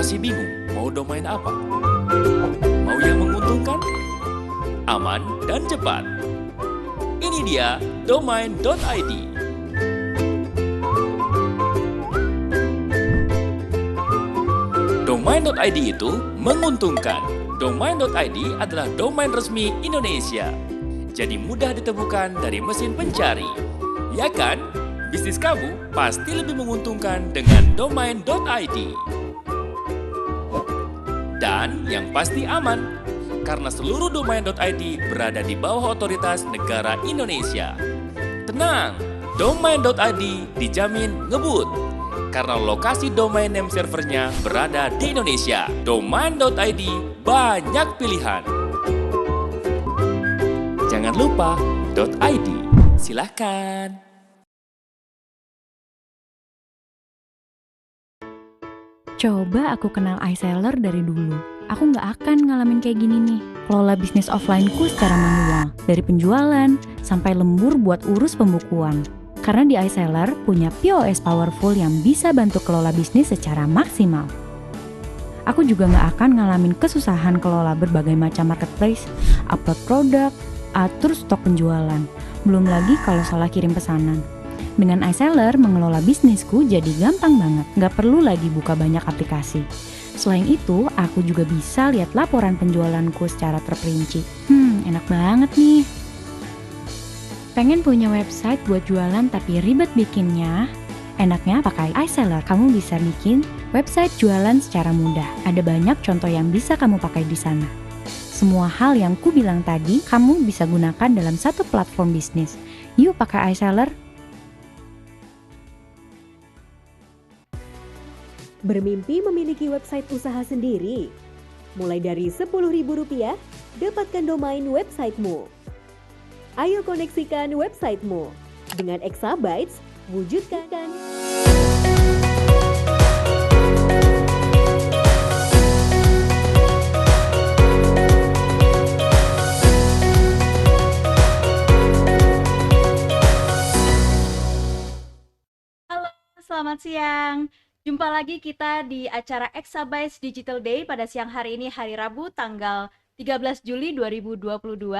Masih bingung mau domain apa? Mau yang menguntungkan, aman, dan cepat? Ini dia domain.id. Domain.id itu menguntungkan. Domain.id adalah domain resmi Indonesia. Jadi mudah ditemukan dari mesin pencari. Ya kan? Bisnis kamu pasti lebih menguntungkan dengan domain.id. Dan yang pasti aman, karena seluruh domain.id berada di bawah otoritas negara Indonesia. Tenang, domain.id dijamin ngebut, karena lokasi domain name servernya berada di Indonesia. Domain.id banyak pilihan. Jangan lupa .id. Silahkan. Coba aku kenal iSeller dari dulu. Aku nggak akan ngalamin kayak gini nih. Kelola bisnis offline-ku secara manual. Dari penjualan, sampai lembur buat urus pembukuan. Karena di iSeller punya POS powerful yang bisa bantu kelola bisnis secara maksimal. Aku juga nggak akan ngalamin kesusahan kelola berbagai macam marketplace, upload produk, atur stok penjualan. Belum lagi kalau salah kirim pesanan. Dengan iSeller, mengelola bisnisku jadi gampang banget, nggak perlu lagi buka banyak aplikasi. Selain itu, aku juga bisa lihat laporan penjualanku secara terperinci. Enak banget nih. Pengen punya website buat jualan tapi ribet bikinnya? Enaknya pakai iSeller. Kamu bisa bikin website jualan secara mudah. Ada banyak contoh yang bisa kamu pakai di sana. Semua hal yang ku bilang tadi, kamu bisa gunakan dalam satu platform bisnis. Yuk pakai iSeller. Bermimpi memiliki website usaha sendiri? Mulai dari Rp10.000, dapatkan domain websitemu. Ayo koneksikan websitemu. Dengan Exabytes, wujudkan. Halo, selamat siang. Jumpa lagi kita di acara Exabytes Digital Day pada siang hari ini, hari Rabu, tanggal 13 Juli 2022.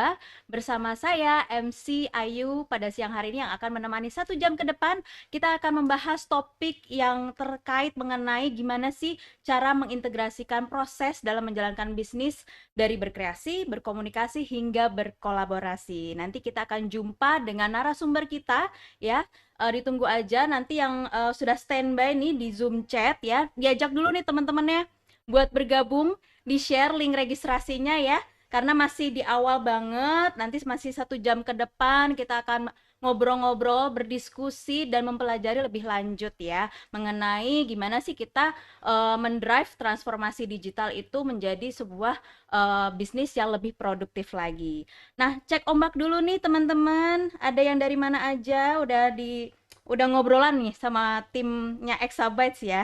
Bersama saya, MC Ayu, pada siang hari ini yang akan menemani 1 jam ke depan. Kita akan membahas topik yang terkait mengenai gimana sih cara mengintegrasikan proses dalam menjalankan bisnis dari berkreasi, berkomunikasi, hingga berkolaborasi. Nanti kita akan jumpa dengan narasumber kita, ya. Ditunggu aja nanti yang sudah standby nih di Zoom chat ya. Diajak dulu nih teman-temannya buat bergabung, di-share link registrasinya ya. Karena masih di awal banget, nanti masih 1 jam ke depan kita akan ngobrol-ngobrol, berdiskusi dan mempelajari lebih lanjut ya mengenai gimana sih kita mendrive transformasi digital itu menjadi sebuah bisnis yang lebih produktif lagi. Nah, cek ombak dulu nih teman-teman. Ada yang dari mana aja? Udah ngobrolan nih sama timnya Exabytes ya.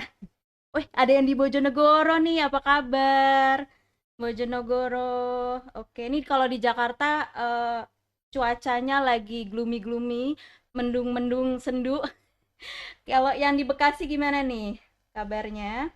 Wih, ada yang di Bojonegoro nih. Apa kabar? Bojonegoro. Oke, ini kalau di Jakarta cuacanya lagi gloomy-gloomy, mendung-mendung sendu. Kalau yang di Bekasi gimana nih kabarnya?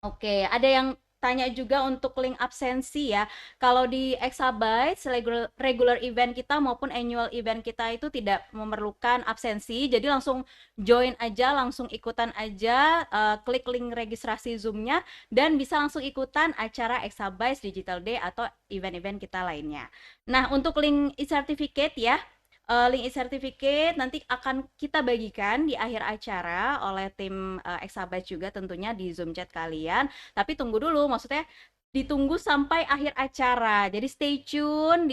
Oke, ada yang tanya juga untuk link absensi ya. Kalau di Exabytes, regular event kita maupun annual event kita itu tidak memerlukan absensi. Jadi langsung join aja, langsung ikutan aja, klik link registrasi Zoom-nya, dan bisa langsung ikutan acara Exabytes Digital Day atau event-event kita lainnya. Nah, untuk link e-certificate ya, link e-certificate nanti akan kita bagikan di akhir acara oleh tim Exabytes juga tentunya di Zoom chat kalian. Tapi tunggu dulu, maksudnya ditunggu sampai akhir acara. Jadi stay tune,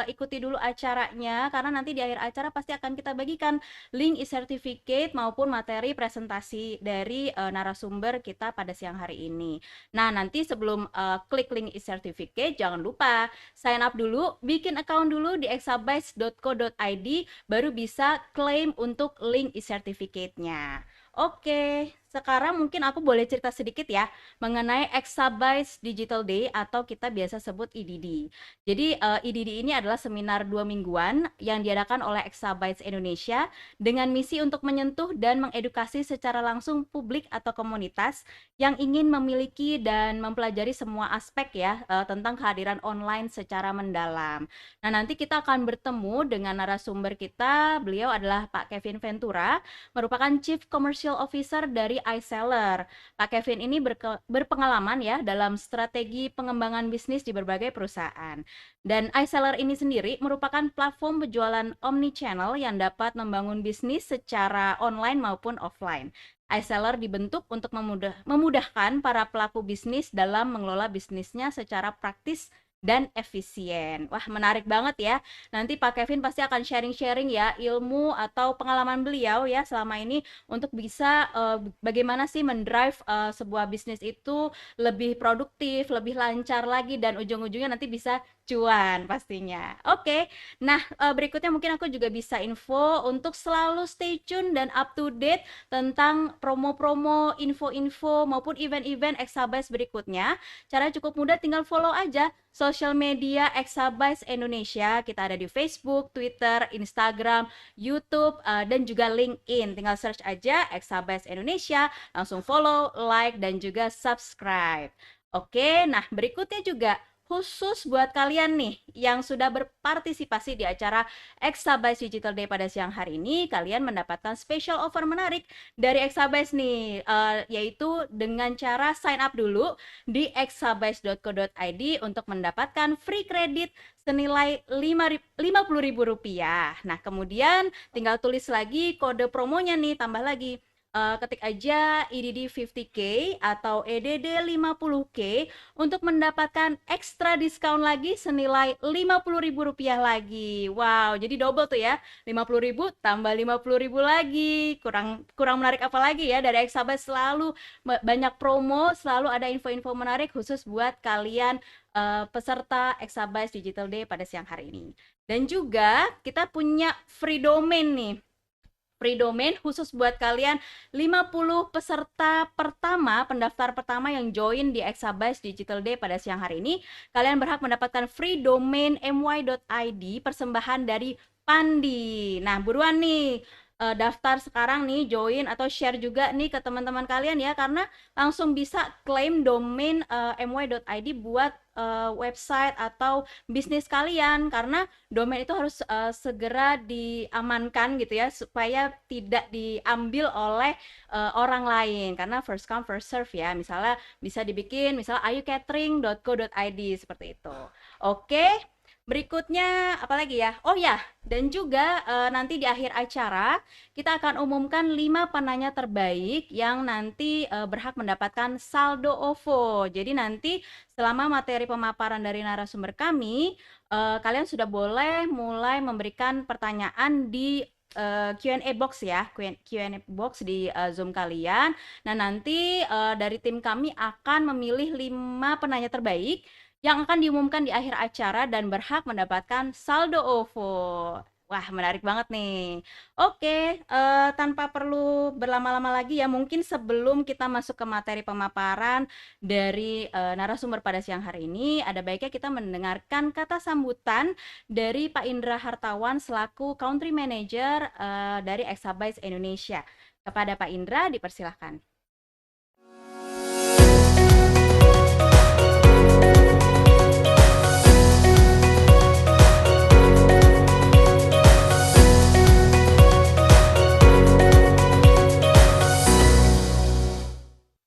ikuti dulu acaranya karena nanti di akhir acara pasti akan kita bagikan link e-certificate maupun materi presentasi dari narasumber kita pada siang hari ini. Nah, nanti sebelum klik link e-certificate jangan lupa sign up dulu, bikin account dulu di exabytes.co.id baru bisa claim untuk link e-certificate-nya. Oke, sekarang mungkin aku boleh cerita sedikit ya mengenai Exabytes Digital Day atau kita biasa sebut EDD. Jadi EDD ini adalah seminar 2 mingguan yang diadakan oleh Exabytes Indonesia dengan misi untuk menyentuh dan mengedukasi secara langsung publik atau komunitas yang ingin memiliki dan mempelajari semua aspek ya tentang kehadiran online secara mendalam. Nah, nanti kita akan bertemu dengan narasumber kita. Beliau adalah Pak Kevin Ventura, merupakan Chief Commercial Officer dari iSeller. Pak Kevin ini berpengalaman ya dalam strategi pengembangan bisnis di berbagai perusahaan. Dan iSeller ini sendiri merupakan platform penjualan omni-channel yang dapat membangun bisnis secara online maupun offline. iSeller dibentuk untuk memudahkan para pelaku bisnis dalam mengelola bisnisnya secara praktis dan efisien. Wah, menarik banget ya. Nanti Pak Kevin pasti akan sharing-sharing ya ilmu atau pengalaman beliau ya selama ini untuk bisa bagaimana sih mendrive sebuah bisnis itu lebih produktif, lebih lancar lagi dan ujung-ujungnya nanti bisa cuan pastinya. Oke. Nah, berikutnya mungkin aku juga bisa info untuk selalu stay tune dan up to date tentang promo-promo, info-info maupun event-event Exabytes berikutnya. Caranya cukup mudah, tinggal follow aja sosial media Exabytes Indonesia. Kita ada di Facebook, Twitter, Instagram, YouTube, dan juga LinkedIn. Tinggal search aja Exabytes Indonesia, langsung follow, like, dan juga subscribe. Oke, nah berikutnya juga khusus buat kalian nih yang sudah berpartisipasi di acara Exabytes Digital Day pada siang hari ini, kalian mendapatkan special offer menarik dari Exabytes nih, yaitu dengan cara sign up dulu di exabytes.co.id untuk mendapatkan free credit senilai Rp50.000. Nah, kemudian tinggal tulis lagi kode promonya nih, tambah lagi. Ketik aja EDD 50K atau EDD 50K untuk mendapatkan ekstra diskon lagi senilai Rp50.000 lagi. Wow, jadi double tuh ya. 50.000 tambah 50.000 lagi. Kurang menarik apa lagi ya, dari Exabytes selalu banyak promo, selalu ada info-info menarik khusus buat kalian peserta Exabytes Digital Day pada siang hari ini. Dan juga kita punya free domain nih. Free domain khusus buat kalian 50 peserta pertama, pendaftar pertama yang join di Exabytes Digital Day pada siang hari ini. Kalian berhak mendapatkan free domain my.id persembahan dari Pandi. Nah, buruan nih daftar sekarang nih, join atau share juga nih ke teman-teman kalian ya, karena langsung bisa claim domain my.id buat website atau bisnis kalian, karena domain itu harus segera diamankan gitu ya supaya tidak diambil oleh orang lain, karena first come first serve ya. Misalnya bisa dibikin misalnya ayucatering.co.id seperti itu. Oke. Berikutnya apalagi ya? Oh ya, dan juga nanti di akhir acara kita akan umumkan 5 penanya terbaik yang nanti berhak mendapatkan saldo OVO. Jadi nanti selama materi pemaparan dari narasumber kami, kalian sudah boleh mulai memberikan pertanyaan di Q&A box ya, Q&A box di Zoom kalian. Nah, nanti dari tim kami akan memilih 5 penanya terbaik yang akan diumumkan di akhir acara dan berhak mendapatkan saldo OVO. Wah, menarik banget nih. Oke, tanpa perlu berlama-lama lagi ya, mungkin sebelum kita masuk ke materi pemaparan dari narasumber pada siang hari ini, ada baiknya kita mendengarkan kata sambutan dari Pak Indra Hartawan selaku Country Manager dari Exabytes Indonesia. Kepada Pak Indra, dipersilahkan.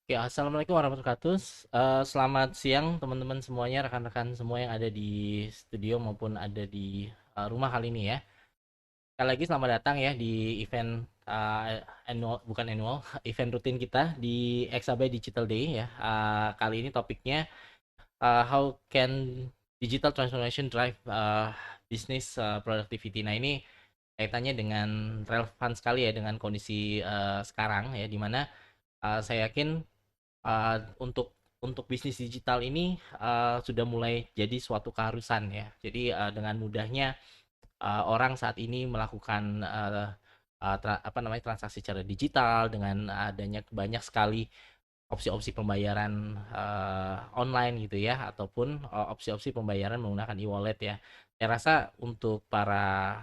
Ya, assalamualaikum warahmatullahi wabarakatuh. Selamat siang teman-teman semuanya, rekan-rekan semua yang ada di studio maupun ada di rumah kali ini ya. Sekali lagi selamat datang ya di event annual, event rutin kita di Exabytes Digital Day ya. Kali ini topiknya how can digital transformation drive business productivity. Nah, ini kaitannya dengan relevan sekali ya dengan kondisi sekarang ya, dimana saya yakin untuk bisnis digital ini sudah mulai jadi suatu keharusan ya. Jadi dengan mudahnya orang saat ini melakukan transaksi secara digital dengan adanya banyak sekali opsi-opsi pembayaran online gitu ya, ataupun opsi-opsi pembayaran menggunakan e-wallet ya. Saya rasa untuk para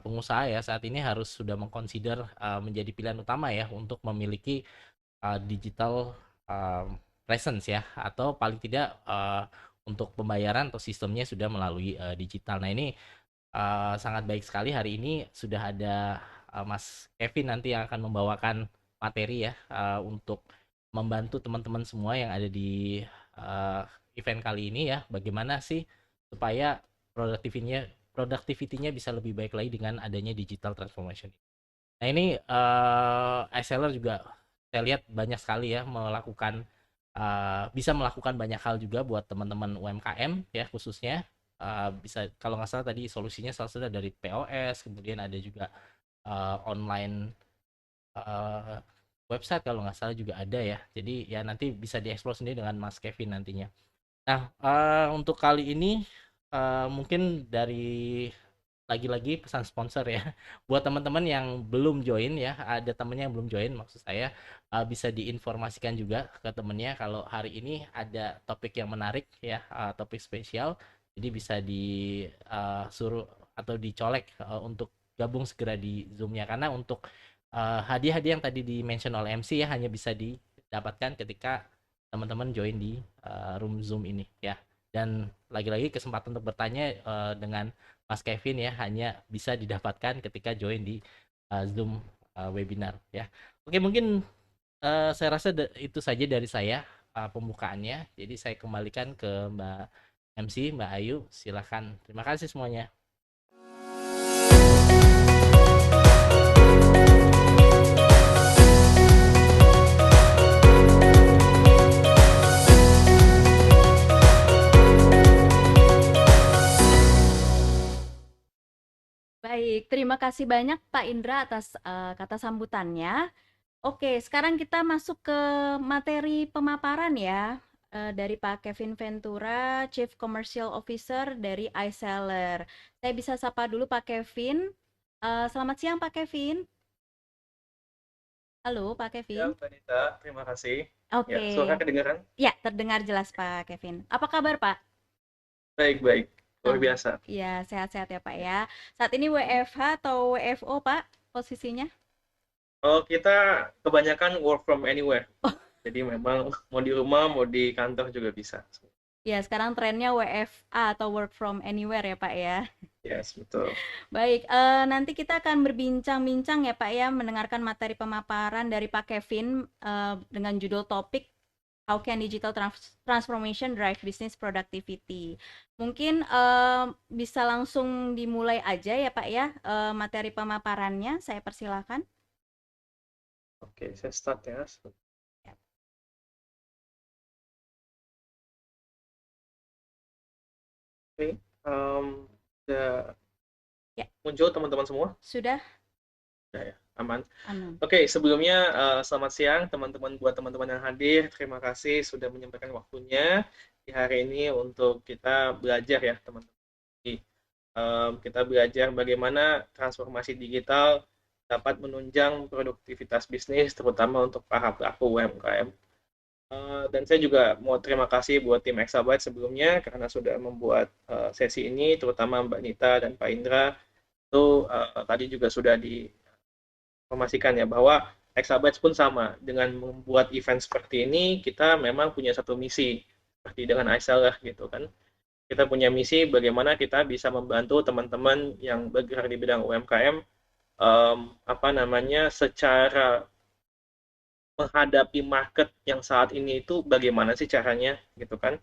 pengusaha ya saat ini harus sudah mengconsider menjadi pilihan utama ya untuk memiliki digital presence ya, atau paling tidak untuk pembayaran atau sistemnya sudah melalui digital. Nah ini sangat baik sekali hari ini sudah ada Mas Kevin nanti yang akan membawakan materi ya untuk membantu teman-teman semua yang ada di uh, event kali ini ya, bagaimana sih supaya productivity-nya bisa lebih baik lagi dengan adanya digital transformation. Nah ini iSeller juga saya lihat banyak sekali ya melakukan bisa melakukan banyak hal juga buat teman-teman UMKM ya khususnya. Bisa kalau nggak salah tadi solusinya salah satu dari POS, kemudian ada juga online eh, website kalau nggak salah juga ada ya. Jadi ya nanti bisa dieksplor sendiri dengan Mas Kevin nantinya. Nah, untuk kali ini mungkin dari lagi-lagi pesan sponsor ya. Buat teman-teman yang belum join ya, ada temennya yang belum join maksud saya, bisa diinformasikan juga ke temennya kalau hari ini ada topik yang menarik ya, topik spesial. Jadi bisa disuruh atau dicolek untuk gabung segera di Zoom-nya, karena untuk hadiah-hadiah yang tadi di-mention oleh MC ya hanya bisa didapatkan ketika teman-teman join di room Zoom ini ya. Dan lagi-lagi kesempatan untuk bertanya dengan Mas Kevin ya hanya bisa didapatkan ketika join di Zoom webinar ya. Oke, mungkin saya rasa itu saja dari saya pembukaannya. Jadi saya kembalikan ke Mbak MC, Mbak Ayu, silakan. Terima kasih semuanya. Baik, terima kasih banyak Pak Indra atas kata sambutannya. Oke, sekarang kita masuk ke materi pemaparan ya dari Pak Kevin Ventura, Chief Commercial Officer dari iSeller. Saya bisa sapa dulu Pak Kevin. Selamat siang Pak Kevin. Halo Pak Ya, Kevin. Mbak Nita, terima kasih. Ya, suara Oke, kedengaran? ya terdengar jelas Pak Kevin. Apa kabar Pak? Baik-baik, luar Alham- biasa. Ya, sehat-sehat ya Pak ya. Saat ini WFH atau WFO Pak posisinya? Oh, kita kebanyakan work from anywhere. Jadi memang mau di rumah, mau di kantor juga bisa. Ya, sekarang trennya WFA atau work from anywhere ya Pak ya. Yes, betul. Baik, nanti kita akan berbincang-bincang ya Pak ya, mendengarkan materi pemaparan dari Pak Kevin dengan judul topik How can digital transformation drive business productivity. Mungkin bisa langsung dimulai aja ya Pak ya, materi pemaparannya. Saya persilakan. Oke, saya start ya. Ya. Oke, udah Ya, muncul teman-teman semua? sudah Udah ya, aman. aman. Oke, sebelumnya selamat siang teman-teman, buat teman-teman yang hadir. Terima kasih sudah menyempatkan waktunya di hari ini untuk kita belajar ya teman-teman. Kita belajar bagaimana transformasi digital dapat menunjang produktivitas bisnis, terutama untuk para pelaku UMKM. Dan saya juga mau terima kasih buat tim Exabyte sebelumnya karena sudah membuat sesi ini, terutama Mbak Nita dan Pak Indra. Itu tadi juga sudah diinformasikan ya bahwa Exabyte pun sama dengan membuat event seperti ini. Kita memang punya satu misi seperti dengan iSeller gitu kan. Kita punya misi bagaimana kita bisa membantu teman-teman yang bergerak di bidang UMKM secara menghadapi market yang saat ini itu bagaimana sih caranya gitu kan,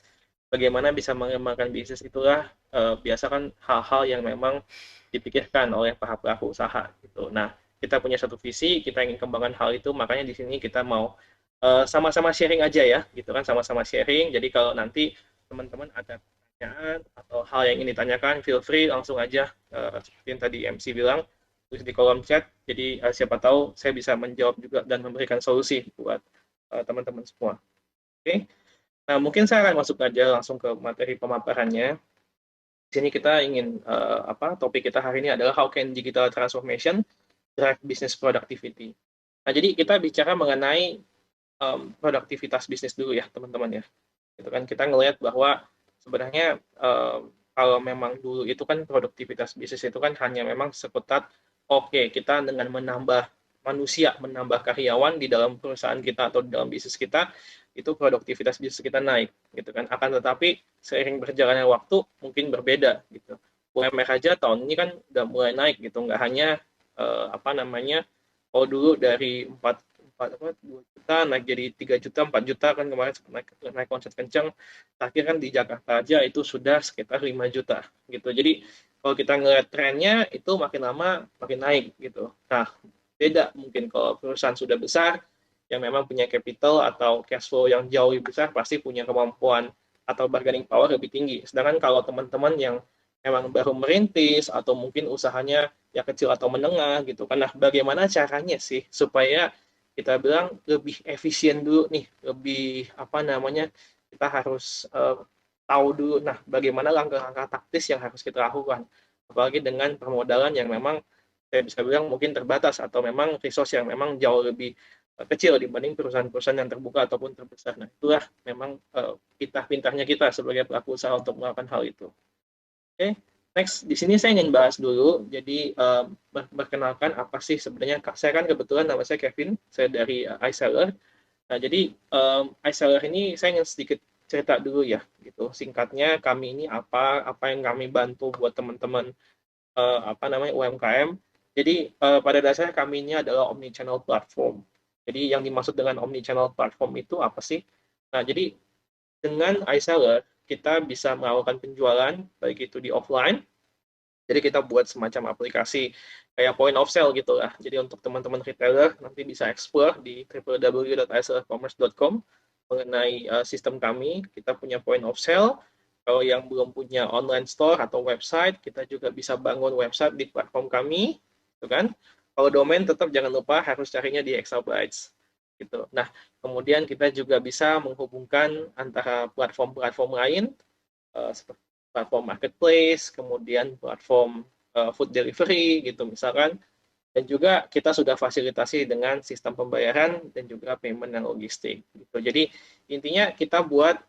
bagaimana bisa mengembangkan bisnis itulah biasa kan hal-hal yang memang dipikirkan oleh para pelaku usaha gitu. Nah, kita punya satu visi, kita ingin kembangkan hal itu, makanya di sini kita mau sama-sama sharing aja ya gitu kan, sama-sama sharing. Jadi kalau nanti teman-teman ada pertanyaan atau hal yang ingin ditanyakan, feel free langsung aja seperti yang tadi MC bilang, tulis di kolom chat. Jadi siapa tahu saya bisa menjawab juga dan memberikan solusi buat teman-teman semua. Oke. Nah, mungkin saya akan masuk aja langsung ke materi pemaparannya. Di sini kita ingin topik kita hari ini adalah how can digital transformation drive business productivity. Nah, jadi kita bicara mengenai produktivitas bisnis dulu ya, teman-teman ya. Gitu kan kita ngelihat bahwa sebenarnya kalau memang dulu itu kan produktivitas bisnis itu kan hanya memang seputar oke, kita dengan menambah manusia, menambah karyawan di dalam perusahaan kita atau di dalam bisnis kita, itu produktivitas bisnis kita naik gitu kan. Akan tetapi seiring berjalannya waktu mungkin berbeda gitu. UMR aja tahun ini kan udah mulai naik gitu, nggak hanya apa namanya, kalau dulu dari 2 juta naik jadi 3 juta, 4 juta kan kemarin naik konsep kencang. Terakhir kan di Jakarta aja itu sudah sekitar 5 juta gitu. Jadi kalau kita ngeliat trennya itu makin lama makin naik gitu. Nah, beda mungkin kalau perusahaan sudah besar yang memang punya capital atau cash flow yang jauh lebih besar pasti punya kemampuan atau bargaining power lebih tinggi. Sedangkan kalau teman-teman yang memang baru merintis atau mungkin usahanya ya kecil atau menengah gitu kan. Nah, bagaimana caranya sih supaya kita bilang lebih efisien dulu nih, lebih apa namanya, kita harus tahu dulu, nah bagaimana langkah-langkah taktis yang harus kita lakukan, apalagi dengan permodalan yang memang saya bisa bilang mungkin terbatas atau memang resource yang memang jauh lebih kecil dibanding perusahaan-perusahaan yang terbuka ataupun terbesar. Nah itulah memang pintar-pintarnya kita sebagai pelaku usaha untuk melakukan hal itu. Oke, next di sini saya ingin bahas dulu. Jadi berkenalkan apa sih sebenarnya. Saya kan kebetulan nama saya Kevin, saya dari iSeller. Nah, jadi iSeller ini saya ingin sedikit cerita dulu ya, gitu. Singkatnya kami ini apa yang kami bantu buat teman-teman apa namanya UMKM. Jadi pada dasarnya kami ini adalah omnichannel platform. Jadi yang dimaksud dengan omnichannel platform itu apa sih? Nah, jadi dengan iSeller kita bisa melakukan penjualan baik itu di offline. Jadi kita buat semacam aplikasi kayak point of sale gitu lah. Jadi untuk teman-teman retailer nanti bisa explore di www.isellercommerce.com mengenai sistem kami. Kita punya point of sale. Kalau yang belum punya online store atau website, kita juga bisa bangun website di platform kami, gitu kan? Kalau domain tetap jangan lupa harus carinya di Exabytes, gitu. Nah, kemudian kita juga bisa menghubungkan antara platform-platform lain seperti platform marketplace, kemudian platform food delivery gitu misalkan, dan juga kita sudah fasilitasi dengan sistem pembayaran dan juga payment dan logistik gitu. Jadi intinya kita buat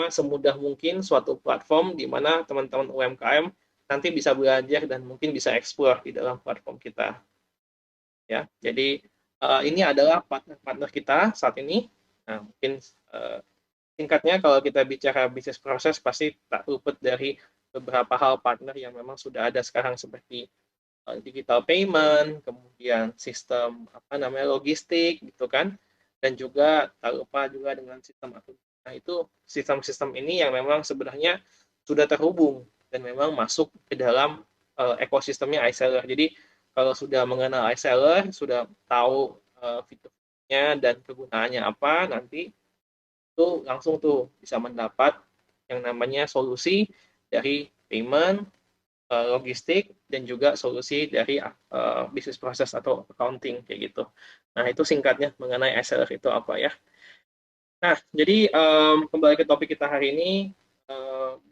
semudah mungkin suatu platform di mana teman-teman UMKM nanti bisa belajar dan mungkin bisa explore di dalam platform kita. Ya, jadi ini adalah partner-partner kita saat ini. Nah, mungkin singkatnya kalau kita bicara bisnis proses pasti tak luput dari beberapa hal partner yang memang sudah ada sekarang seperti digital payment, kemudian sistem logistik gitu kan, dan juga tak lupa juga dengan sistem akuntansi. Nah, itu sistem-sistem ini yang memang sebenarnya sudah terhubung dan memang masuk ke dalam ekosistemnya iSeller. Jadi kalau sudah mengenal iSeller, sudah tahu fiturnya dan kegunaannya apa, nanti itu langsung tuh bisa mendapat yang namanya solusi dari payment, logistik, dan juga solusi dari bisnis proses atau accounting kayak gitu. Nah, itu singkatnya mengenai iSeller itu apa ya. Nah, jadi kembali ke topik kita hari ini,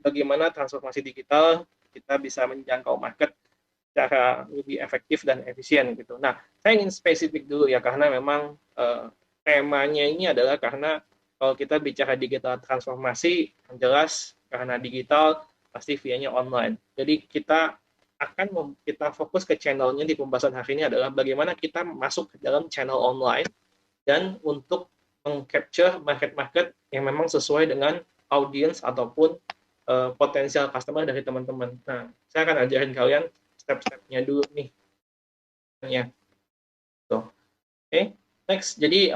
bagaimana transformasi digital kita bisa menjangkau market secara lebih efektif dan efisien gitu. Nah, saya ingin spesifik dulu ya karena memang temanya ini adalah karena kalau kita bicara digital transformasi, yang jelas karena digital pasti via-nya online. Jadi kita fokus ke channelnya di pembahasan hari ini adalah bagaimana kita masuk ke dalam channel online dan untuk meng-capture market-market yang memang sesuai dengan audience ataupun potensial customer dari teman-teman. Nah, saya akan ajarin kalian step-stepnya dulu nih. Ya. Oke, next. Jadi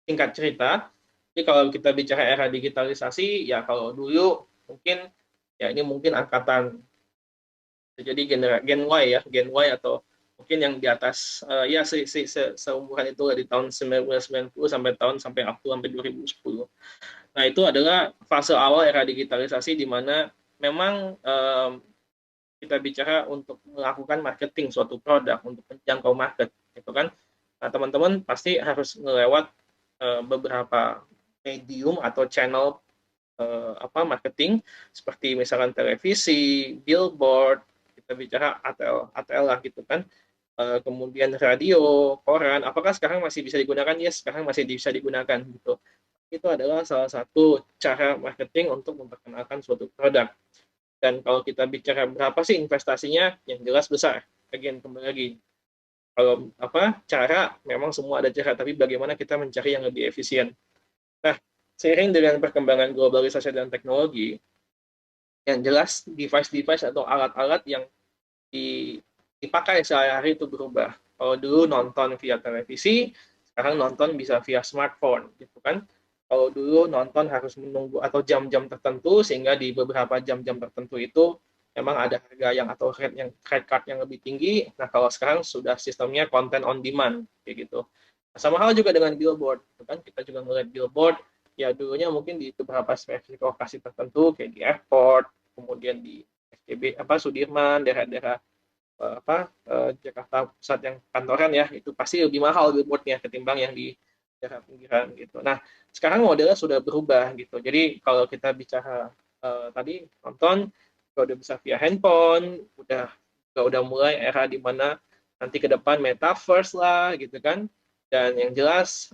singkat cerita, jadi kalau kita bicara era digitalisasi, ya kalau dulu mungkin ya ini mungkin angkatan jadi Gen Y ya, Gen Y atau mungkin yang di atas ya seumuran itu di tahun 1990 sampai up to sampai 2010. Nah, itu adalah fase awal era digitalisasi di mana memang kita bicara untuk melakukan marketing suatu produk untuk menjangkau market gitu kan. Nah, teman-teman pasti harus melewat beberapa medium atau channel marketing seperti misalkan televisi, billboard, kita bicara ATL lah gitu kan, kemudian radio, koran, apakah sekarang masih bisa digunakan? Yes, sekarang masih bisa digunakan gitu. Itu adalah salah satu cara marketing untuk memperkenalkan suatu produk. Dan kalau kita bicara berapa sih investasinya, yang jelas besar. Again, kembali lagi, kalau cara memang semua ada cara, tapi bagaimana kita mencari yang lebih efisien. Nah, seiring dengan perkembangan globalisasi dan teknologi, yang jelas device-device atau alat-alat yang dipakai sehari-hari itu berubah. Kalau dulu nonton via televisi, sekarang nonton bisa via smartphone, gitu kan. Kalau dulu nonton harus menunggu atau jam-jam tertentu, sehingga di beberapa jam-jam tertentu itu memang ada harga yang atau rate card yang lebih tinggi. Nah, kalau sekarang sudah sistemnya content on demand, kayak gitu. Nah, sama hal juga dengan billboard, gitu kan. Kita juga melihat billboard, ya dulunya mungkin di beberapa spesifik lokasi tertentu, kayak di airport, kemudian di SCB, Sudirman, daerah-daerah Jakarta Pusat yang kantoran ya, itu pasti lebih mahal billboardnya ketimbang yang di daerah pinggiran gitu. Nah, sekarang modelnya sudah berubah gitu. Jadi kalau kita bicara tadi nonton, udah bisa via handphone, udah mulai era di mana nanti ke depan metaverse lah gitu kan. Dan yang jelas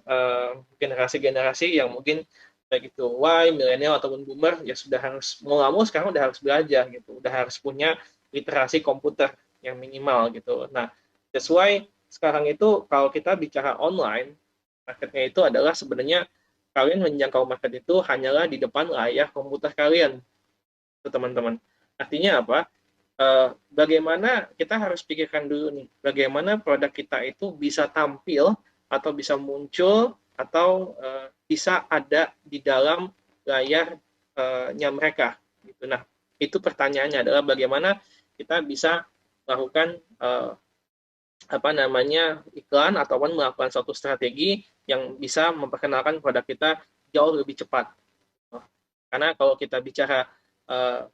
generasi-generasi yang mungkin baik itu Y, milenial ataupun boomer ya sudah harus mau nggak mau sekarang udah harus belajar gitu, udah harus punya literasi komputer yang minimal gitu. Nah, that's why sekarang itu kalau kita bicara online, marketnya itu adalah sebenarnya kalian menjangkau market itu hanyalah di depan layar komputer kalian, itu teman-teman. Artinya apa? Bagaimana kita harus pikirkan dulu nih, bagaimana produk kita itu bisa tampil atau bisa muncul atau bisa ada di dalam layarnya mereka. Gitu. Nah, itu pertanyaannya adalah bagaimana kita bisa melakukan iklan ataupun melakukan suatu strategi yang bisa memperkenalkan produk kita jauh lebih cepat. Karena kalau kita bicara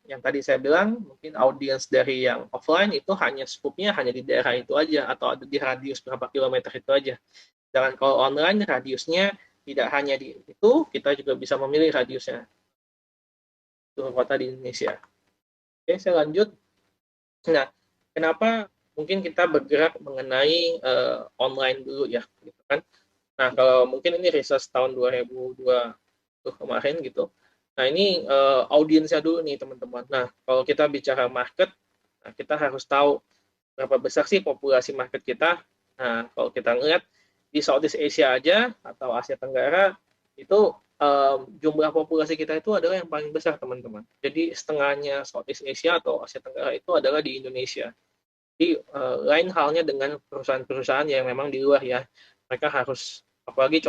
yang tadi saya bilang, mungkin audiens dari yang offline itu hanya skupnya hanya di daerah itu aja atau ada di radius berapa kilometer itu aja. Sedangkan kalau online radiusnya tidak hanya di itu, kita juga bisa memilih radiusnya untuk kota di Indonesia. Oke, saya lanjut. Nah, kenapa mungkin kita bergerak mengenai online dulu ya, gitu kan? Nah, kalau mungkin ini research tahun 2020 kemarin gitu. Nah, ini audiensnya dulu nih teman-teman. Nah, kalau kita bicara market, nah, kita harus tahu berapa besar sih populasi market kita. Nah, kalau kita ngeliat di Southeast Asia aja atau Asia Tenggara itu jumlah populasi kita itu adalah yang paling besar teman-teman. Jadi setengahnya Southeast Asia atau Asia Tenggara itu adalah di Indonesia. Jadi lain halnya dengan perusahaan-perusahaan yang memang di luar ya. Mereka harus apalagi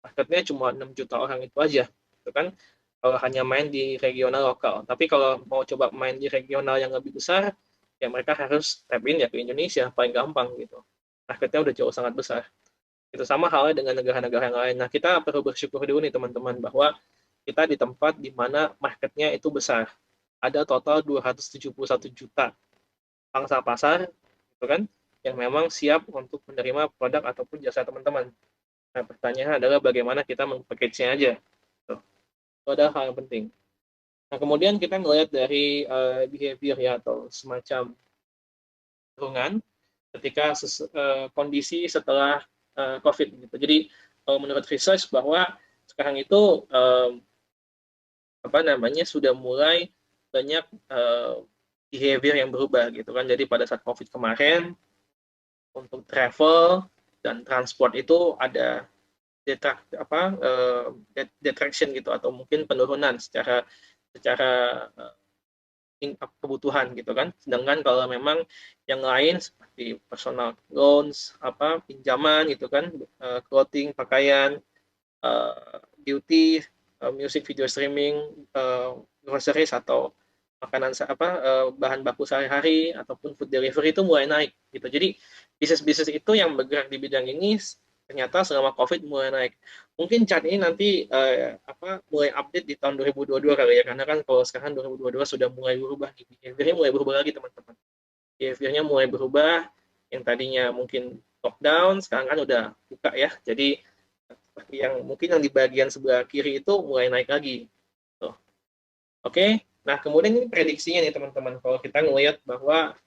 marketnya cuma 6 juta orang itu aja, gitu kan? Kalau hanya main di regional lokal. Tapi kalau mau coba main di regional yang lebih besar, ya mereka harus tap in ya ke Indonesia, paling gampang gitu. Marketnya udah jauh sangat besar. Itu sama halnya dengan negara-negara yang lain. Nah, kita perlu bersyukur dulu nih teman-teman bahwa kita di tempat di mana marketnya itu besar. Ada total 271 juta pangsa pasar, gitu kan, yang memang siap untuk menerima produk ataupun jasa teman-teman. Nah, pertanyaannya adalah bagaimana kita meng-package-nya aja. Tuh. Itu adalah hal yang penting. Nah, kemudian kita melihat dari behavior ya, atau semacam kecenderungan ketika kondisi setelah COVID gitu. Jadi menurut research bahwa sekarang itu sudah mulai banyak behavior yang berubah gitu kan. Jadi pada saat COVID kemarin untuk travel dan transport itu ada detraction gitu atau mungkin penurunan secara kebutuhan gitu kan. Sedangkan kalau memang yang lain seperti personal loans, pinjaman gitu kan, clothing, pakaian, beauty, music video streaming, groceries atau makanan bahan baku sehari-hari ataupun food delivery itu mulai naik gitu. Jadi bisnis-bisnis itu yang bergerak di bidang ini ternyata selama COVID mulai naik. Mungkin chart ini nanti mulai update di tahun 2022 kali ya, karena kan kalau sekarang 2022 sudah mulai berubah, behavior-nya mulai berubah lagi teman-teman. Behavior-nya mulai berubah, yang tadinya mungkin top down, sekarang kan udah buka ya. Jadi seperti yang mungkin yang di bagian sebelah kiri itu mulai naik lagi. Tuh. Oke, nah kemudian ini prediksinya nih teman-teman. Kalau kita ngelihat bahwa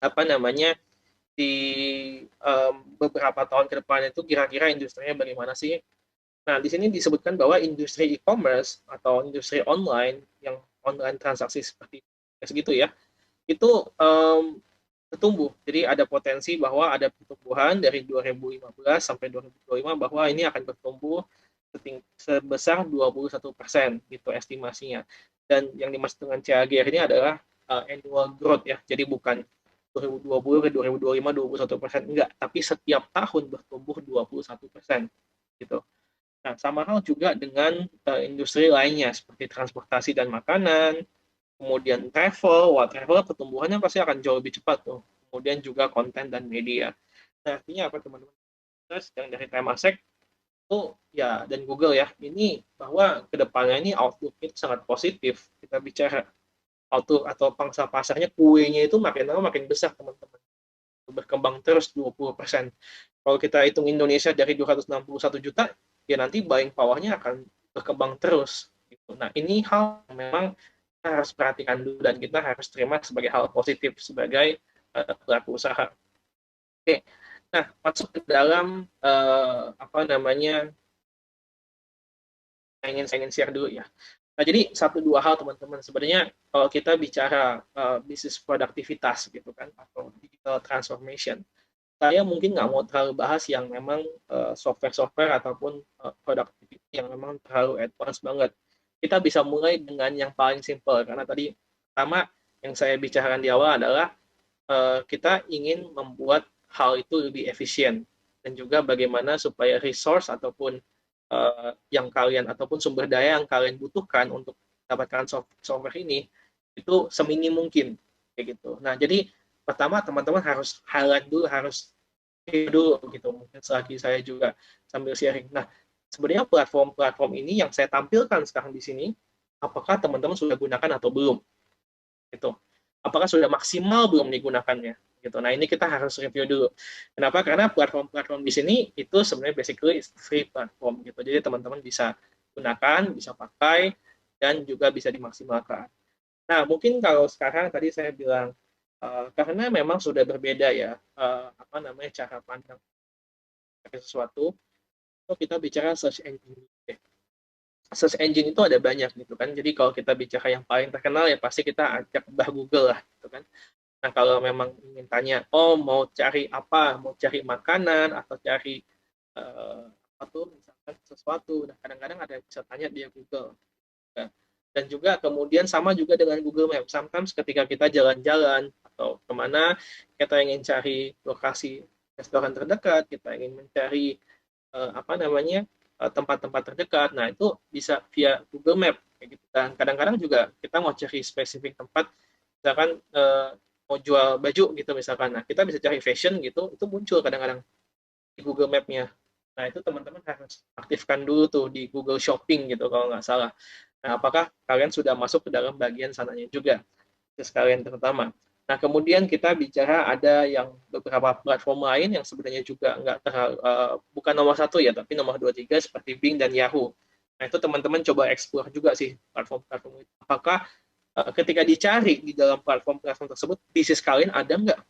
apa namanya di beberapa tahun ke depan itu kira-kira industrinya bagaimana sih. Nah, di sini disebutkan bahwa industri e-commerce atau industri online yang online transaksi seperti segitu ya, itu bertumbuh. Jadi ada potensi bahwa ada pertumbuhan dari 2015 sampai 2025 bahwa ini akan bertumbuh sebesar 21% gitu estimasinya. Dan yang dimaksud dengan CAGR ini adalah annual growth ya. Jadi bukan 2020 ke 2025 21%, enggak, tapi setiap tahun bertumbuh 21% gitu. Nah, sama hal juga dengan industri lainnya seperti transportasi dan makanan, kemudian travel. Wah, travel pertumbuhannya pasti akan jauh lebih cepat tuh. Kemudian juga konten dan media. Nah, artinya apa teman-teman? Yang dari Temasek itu ya dan Google ya, ini bahwa kedepannya ini outlook itu sangat positif. Kita bicara outlook atau pangsa pasarnya, kuenya itu makin lama makin besar teman-teman. Berkembang terus 20%. Kalau kita hitung Indonesia dari 261 juta, ya nanti buying power-nya akan berkembang terus. Gitu. Nah, ini hal yang memang kita harus perhatikan dulu dan kita harus terima sebagai hal positif sebagai pelaku usaha. Oke, nah masuk ke dalam apa namanya, saya ingin share dulu ya. Nah, jadi satu dua hal teman-teman, sebenarnya kalau kita bicara bisnis produktivitas gitu kan, atau digital transformation, saya mungkin nggak mau terlalu bahas yang memang software-software ataupun productivity yang memang terlalu advance banget. Kita bisa mulai dengan yang paling simple, karena tadi pertama yang saya bicarakan di awal adalah kita ingin membuat hal itu lebih efisien, dan juga bagaimana supaya resource ataupun yang kalian ataupun sumber daya yang kalian butuhkan untuk mendapatkan software ini itu seminim mungkin kayak gitu. Nah, jadi pertama teman-teman harus highlight dulu, harus dulu gitu. Mungkin selagi saya juga sambil sharing. Nah, sebenarnya platform-platform ini yang saya tampilkan sekarang di sini, apakah teman-teman sudah gunakan atau belum? Gitu. Apakah sudah maksimal belum digunakannya? Gitu. Nah, ini kita harus review dulu. Kenapa? Karena platform-platform di sini itu sebenarnya basically free platform gitu. Jadi teman-teman bisa gunakan, bisa pakai, dan juga bisa dimaksimalkan. Nah, mungkin kalau sekarang tadi saya bilang karena memang sudah berbeda ya apa namanya cara pandang sesuatu, so kita bicara search engine. Search engine itu ada banyak gitu kan. Jadi kalau kita bicara yang paling terkenal ya pasti kita ajak Mbah Google lah gitu kan. Nah, kalau memang ingin tanya, oh mau cari apa, mau cari makanan atau cari apa tuh misalkan sesuatu, nah kadang-kadang ada yang bisa tanya dia Google. Ya. Dan juga kemudian sama juga dengan Google Maps. Sometimes ketika kita jalan-jalan atau kemana, kita ingin cari lokasi restoran terdekat, kita ingin mencari apa namanya tempat-tempat terdekat. Nah, itu bisa via Google Map kayak gitu. Dan kadang-kadang juga kita mau cari spesifik tempat, misalkan mau jual baju gitu misalkan. Nah, kita bisa cari fashion gitu, itu muncul kadang-kadang di Google Map-nya. Nah, itu teman-teman harus aktifkan dulu tuh di Google Shopping gitu kalau nggak salah. Nah, apakah kalian sudah masuk ke dalam bagian sananya juga? Sekalian terutama. Nah, kemudian kita bicara ada yang beberapa platform lain yang sebenarnya juga nggak terlalu, bukan nomor satu ya, tapi nomor 2, 3 seperti Bing dan Yahoo. Nah, itu teman-teman coba explore juga sih platform-platform itu. Apakah ketika dicari di dalam platform-platform tersebut, bisnis kalian ada nggak?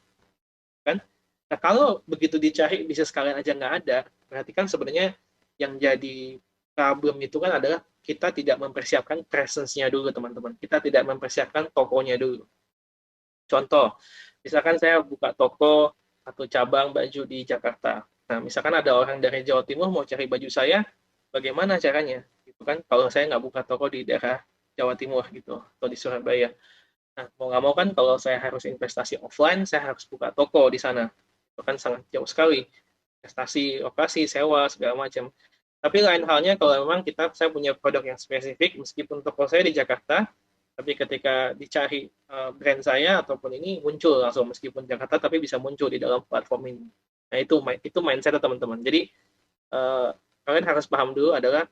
Kan? Nah, kalau begitu dicari bisnis kalian aja nggak ada, berarti kan sebenarnya yang jadi problem itu kan adalah kita tidak mempersiapkan presence-nya dulu, teman-teman. Kita tidak mempersiapkan tokonya dulu. Contoh, misalkan saya buka toko atau cabang baju di Jakarta. Nah, misalkan ada orang dari Jawa Timur mau cari baju saya, bagaimana caranya? Gitu kan? Kalau saya nggak buka toko di daerah Jawa Timur gitu, atau di Surabaya. Nah, mau nggak mau kan kalau saya harus investasi offline, saya harus buka toko di sana. Itu kan sangat jauh sekali. Investasi, operasi, sewa, segala macam. Tapi lain halnya kalau memang saya punya produk yang spesifik, meskipun toko saya di Jakarta, tapi ketika dicari brand saya ataupun ini muncul langsung meskipun Jakarta, tapi bisa muncul di dalam platform ini. Nah, itu mindset teman-teman. Jadi kalian harus paham dulu adalah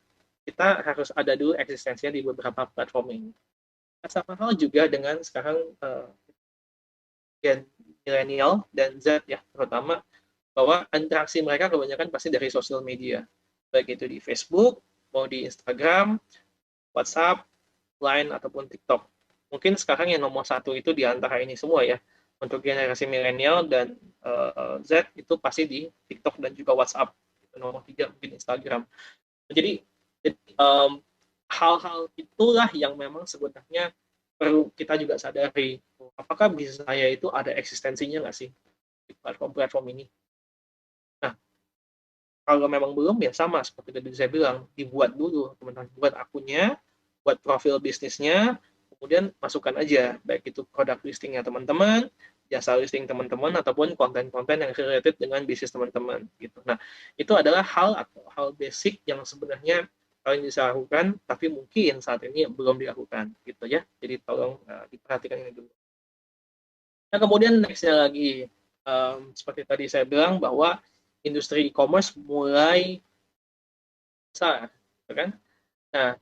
kita harus ada dulu eksistensinya di beberapa platform ini. Sama hal juga dengan sekarang gen milenial dan Z ya, terutama bahwa interaksi mereka kebanyakan pasti dari sosial media, baik itu di Facebook, mau di Instagram, WhatsApp, Line, ataupun TikTok. Mungkin sekarang yang nomor satu itu di antara ini semua ya, Untuk generasi milenial dan Z itu pasti di TikTok dan juga WhatsApp. Nomor 3 mungkin Instagram. Jadi hal-hal itulah yang memang sebenarnya perlu kita juga sadari. Apakah bisnis saya itu ada eksistensinya nggak sih di platform-platform ini? Nah, kalau memang belum ya sama seperti tadi saya bilang, dibuat dulu teman-teman, buat akunnya, buat profil bisnisnya, kemudian masukkan aja baik itu produk listingnya teman-teman, jasa listing teman-teman ataupun konten-konten yang related dengan bisnis teman-teman gitu. Nah, itu adalah hal atau hal basic yang sebenarnya kalian bisa lakukan tapi mungkin saat ini belum dilakukan gitu ya. Jadi tolong diperhatikan ini dulu. Nah, kemudian nextnya lagi seperti tadi saya bilang bahwa industri e-commerce mulai besar, gitu kan? Nah,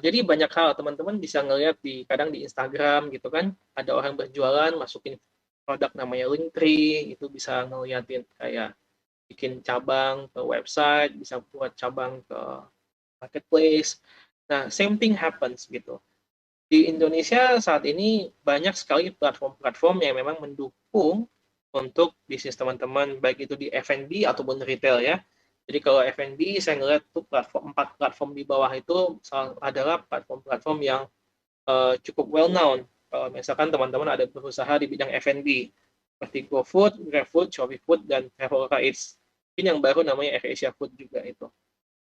jadi banyak hal teman-teman bisa ngelihat kadang di Instagram gitu kan, ada orang berjualan masukin produk namanya Linktree, itu bisa ngeliatin kayak bikin cabang ke website, bisa buat cabang ke marketplace. Nah, same thing happens gitu. Di Indonesia saat ini banyak sekali platform-platform yang memang mendukung untuk bisnis teman-teman, baik itu di F&B ataupun retail ya. Jadi kalau F&B saya ngeliat tuh empat platform di bawah itu adalah platform-platform yang cukup well known. Kalau misalkan teman-teman ada berusaha di bidang F&B seperti GoFood, GrabFood, ShopeeFood, dan Traveloka Eats. Ini yang baru namanya AirAsia Food juga itu.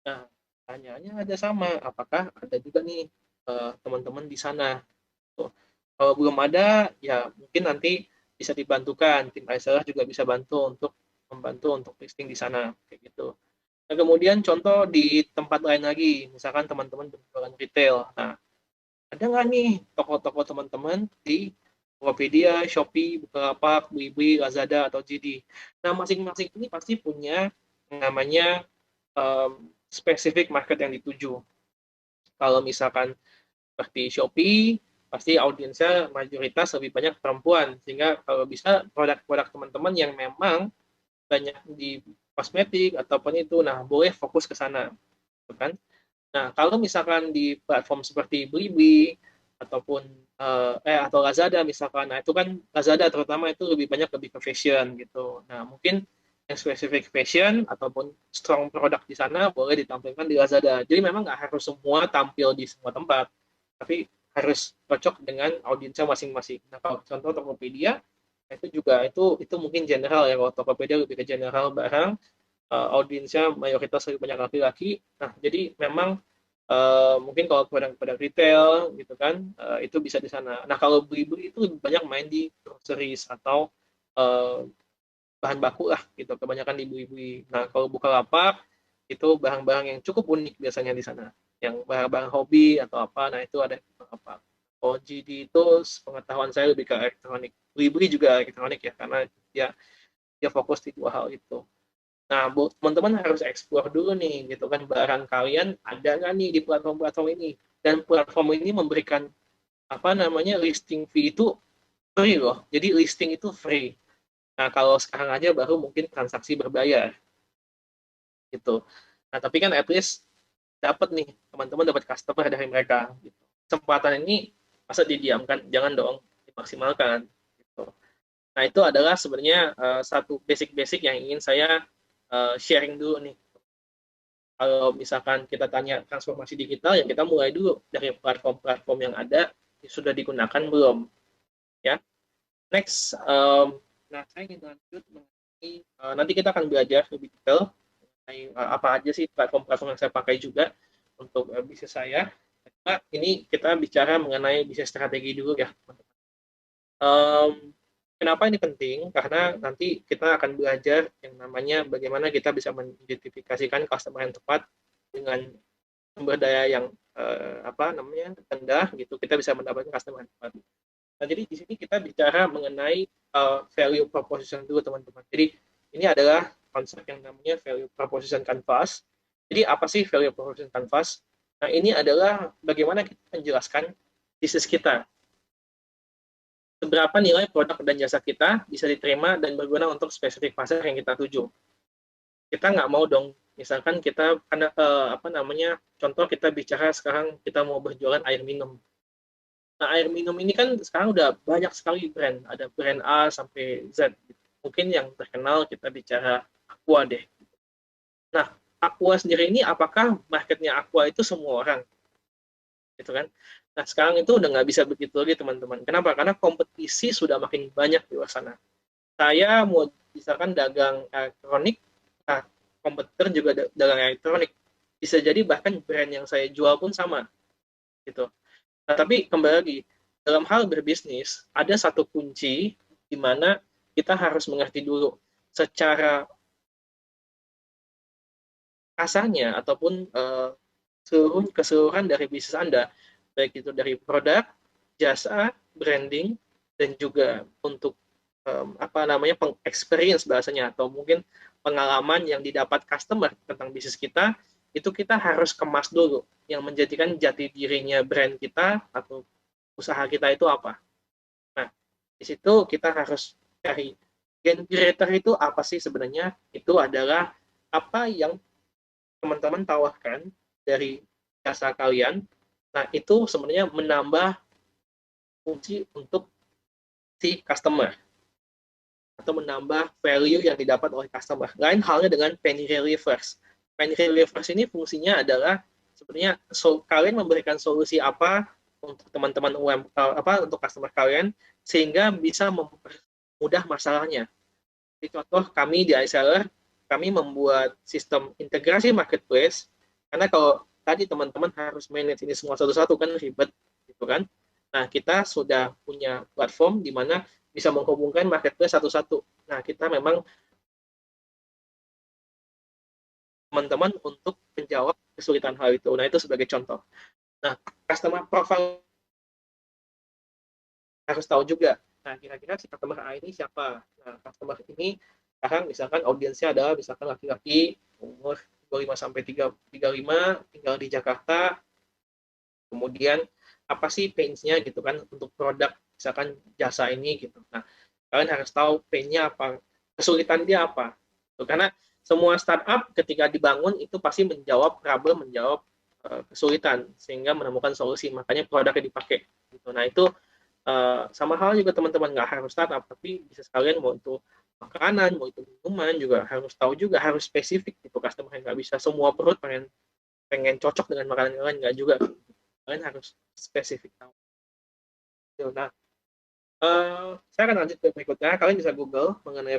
Nah, pertanyaannya ada sama, apakah ada juga nih teman-teman di sana? Tuh. Kalau belum ada, ya mungkin nanti bisa dibantukan. Tim reseller juga bisa membantu untuk listing di sana, kayak gitu. Nah, kemudian contoh di tempat lain lagi, misalkan teman-teman berjualan retail. Nah, ada nggak nih toko-toko teman-teman di Tokopedia, Shopee, Bukalapak, Blibli, Lazada, atau JD. Nah, masing-masing ini pasti punya namanya spesifik market yang dituju. Kalau misalkan seperti Shopee, pasti audiensnya mayoritas lebih banyak perempuan. Sehingga kalau bisa produk-produk teman-teman yang memang banyak di kosmetik ataupun itu, nah boleh fokus ke sana. Kan? Nah, kalau misalkan di platform seperti Blibli ataupun atau Lazada misalkan, nah itu kan Lazada terutama itu lebih ke fashion gitu. Nah, mungkin yang spesifik fashion ataupun strong produk di sana boleh ditampilkan di Lazada. Jadi memang nggak harus semua tampil di semua tempat, tapi harus cocok dengan audiensnya masing-masing. Nah, kalau contoh Tokopedia, itu juga itu mungkin general ya. Kalau Tokopedia lebih ke general barang, audiensnya mayoritas lebih banyak laki-laki. Nah, jadi memang mungkin kalau produk-produk retail gitu kan, itu bisa di sana. Nah, kalau Blibli itu lebih banyak main di groceries atau uh, bahan baku lah gitu, kebanyakan di Blibli. Nah, kalau Bukalapak itu barang-barang yang cukup unik biasanya di sana, yang barang-barang hobi atau apa, nah itu ada di Bukalapak. Kalau GD itu pengetahuan saya lebih ke elektronik. Blibli juga elektronik ya, karena dia dia fokus di dua hal itu. Nah, teman-teman harus explore dulu nih, gitu kan, barang kalian ada nggak nih di platform-platform ini. Dan platform ini memberikan, apa namanya, listing fee itu free loh. Jadi listing itu free. Nah, kalau sekarang aja baru mungkin transaksi berbayar, gitu. Nah, tapi kan at least dapat nih, teman-teman dapat customer dari mereka. Gitu. Kesempatan ini masa didiamkan? Jangan dong, dimaksimalkan. Gitu. Nah, itu adalah sebenarnya satu basic-basic yang ingin saya sharing dulu nih. Kalau misalkan kita tanya transformasi digital, ya kita mulai dulu dari platform-platform yang ada, sudah digunakan belum, ya. Next, nah saya ingin lanjut mengenai, nanti kita akan belajar lebih detail mengenai apa aja sih platform-platform yang saya pakai juga untuk bisnis saya. Nah, ini kita bicara mengenai bisnis strategi dulu ya, teman-teman. Kenapa ini penting? Karena nanti kita akan belajar yang namanya bagaimana kita bisa mengidentifikasikan customer yang tepat dengan sumber daya yang apa namanya rendah gitu, kita bisa mendapatkan customer yang tepat. Nah, jadi di sini kita bicara mengenai value proposition dulu teman-teman. Jadi ini adalah konsep yang namanya value proposition canvas. Jadi apa sih value proposition canvas? Nah, ini adalah bagaimana kita menjelaskan bisnis kita, seberapa nilai produk dan jasa kita bisa diterima dan berguna untuk spesifik pasar yang kita tuju. Kita nggak mau dong, misalkan kita apa namanya, contoh kita bicara sekarang kita mau berjualan air minum. Nah, air minum ini kan sekarang udah banyak sekali brand, ada brand A sampai Z. Mungkin yang terkenal kita bicara Aqua deh. Nah, Aqua sendiri ini apakah marketnya Aqua itu semua orang, gitu kan? Nah, sekarang itu udah nggak bisa begitu lagi teman-teman. Kenapa? Karena kompetisi sudah makin banyak di luar sana. Saya mau misalkan dagang elektronik, nah, kompetitor juga dagang elektronik. Bisa jadi bahkan brand yang saya jual pun sama, gitu. Nah, tapi kembali lagi, dalam hal berbisnis, ada satu kunci di mana kita harus mengerti dulu secara kasarnya ataupun keseluruhan dari bisnis Anda, baik itu dari produk, jasa, branding, dan juga untuk apa namanya experience bahasanya atau mungkin pengalaman yang didapat customer tentang bisnis kita, itu kita harus kemas dulu yang menjadikan jati dirinya brand kita atau usaha kita itu apa. Nah, di situ kita harus cari gain creator itu apa sih sebenarnya? Itu adalah apa yang teman-teman tawarkan dari jasa kalian. Nah, itu sebenarnya menambah fungsi untuk si customer atau menambah value yang didapat oleh customer. Lain halnya dengan penny relievers. Penny relievers ini fungsinya adalah sebenarnya kalian memberikan solusi apa untuk teman-teman apa untuk customer kalian sehingga bisa mempermudah masalahnya. Di contoh kami di iSeller, kami membuat sistem integrasi marketplace karena kalau tadi teman-teman harus manage ini semua satu-satu kan ribet gitu kan. Nah, kita sudah punya platform di mana bisa menghubungkan marketplace satu-satu. Nah, kita memang teman-teman untuk menjawab kesulitan hal itu. Nah, itu sebagai contoh. Nah, customer profile harus tahu juga. Nah, kira-kira si customer A ini siapa? Nah, customer ini sekarang misalkan audiensnya adalah misalkan laki-laki umur 25 sampai 35 tinggal di Jakarta. Kemudian apa sih pains-nya gitu kan untuk produk misalkan jasa ini gitu. Nah, kalian harus tahu pain-nya apa, kesulitan dia apa. Karena semua startup ketika dibangun itu pasti menjawab kesulitan sehingga menemukan solusi. Makanya produknya dipakai. Gitu. Nah, itu sama hal juga teman-teman nggak harus startup tapi bisa sekalian mau itu makanan mau itu minuman juga harus tahu juga harus spesifik gitu customer nggak bisa semua perut pengen pengen cocok dengan makanan yang lain nggak juga kalian harus spesifik tahu. Nah, saya akan lanjut ke berikutnya. Kalian bisa Google mengenai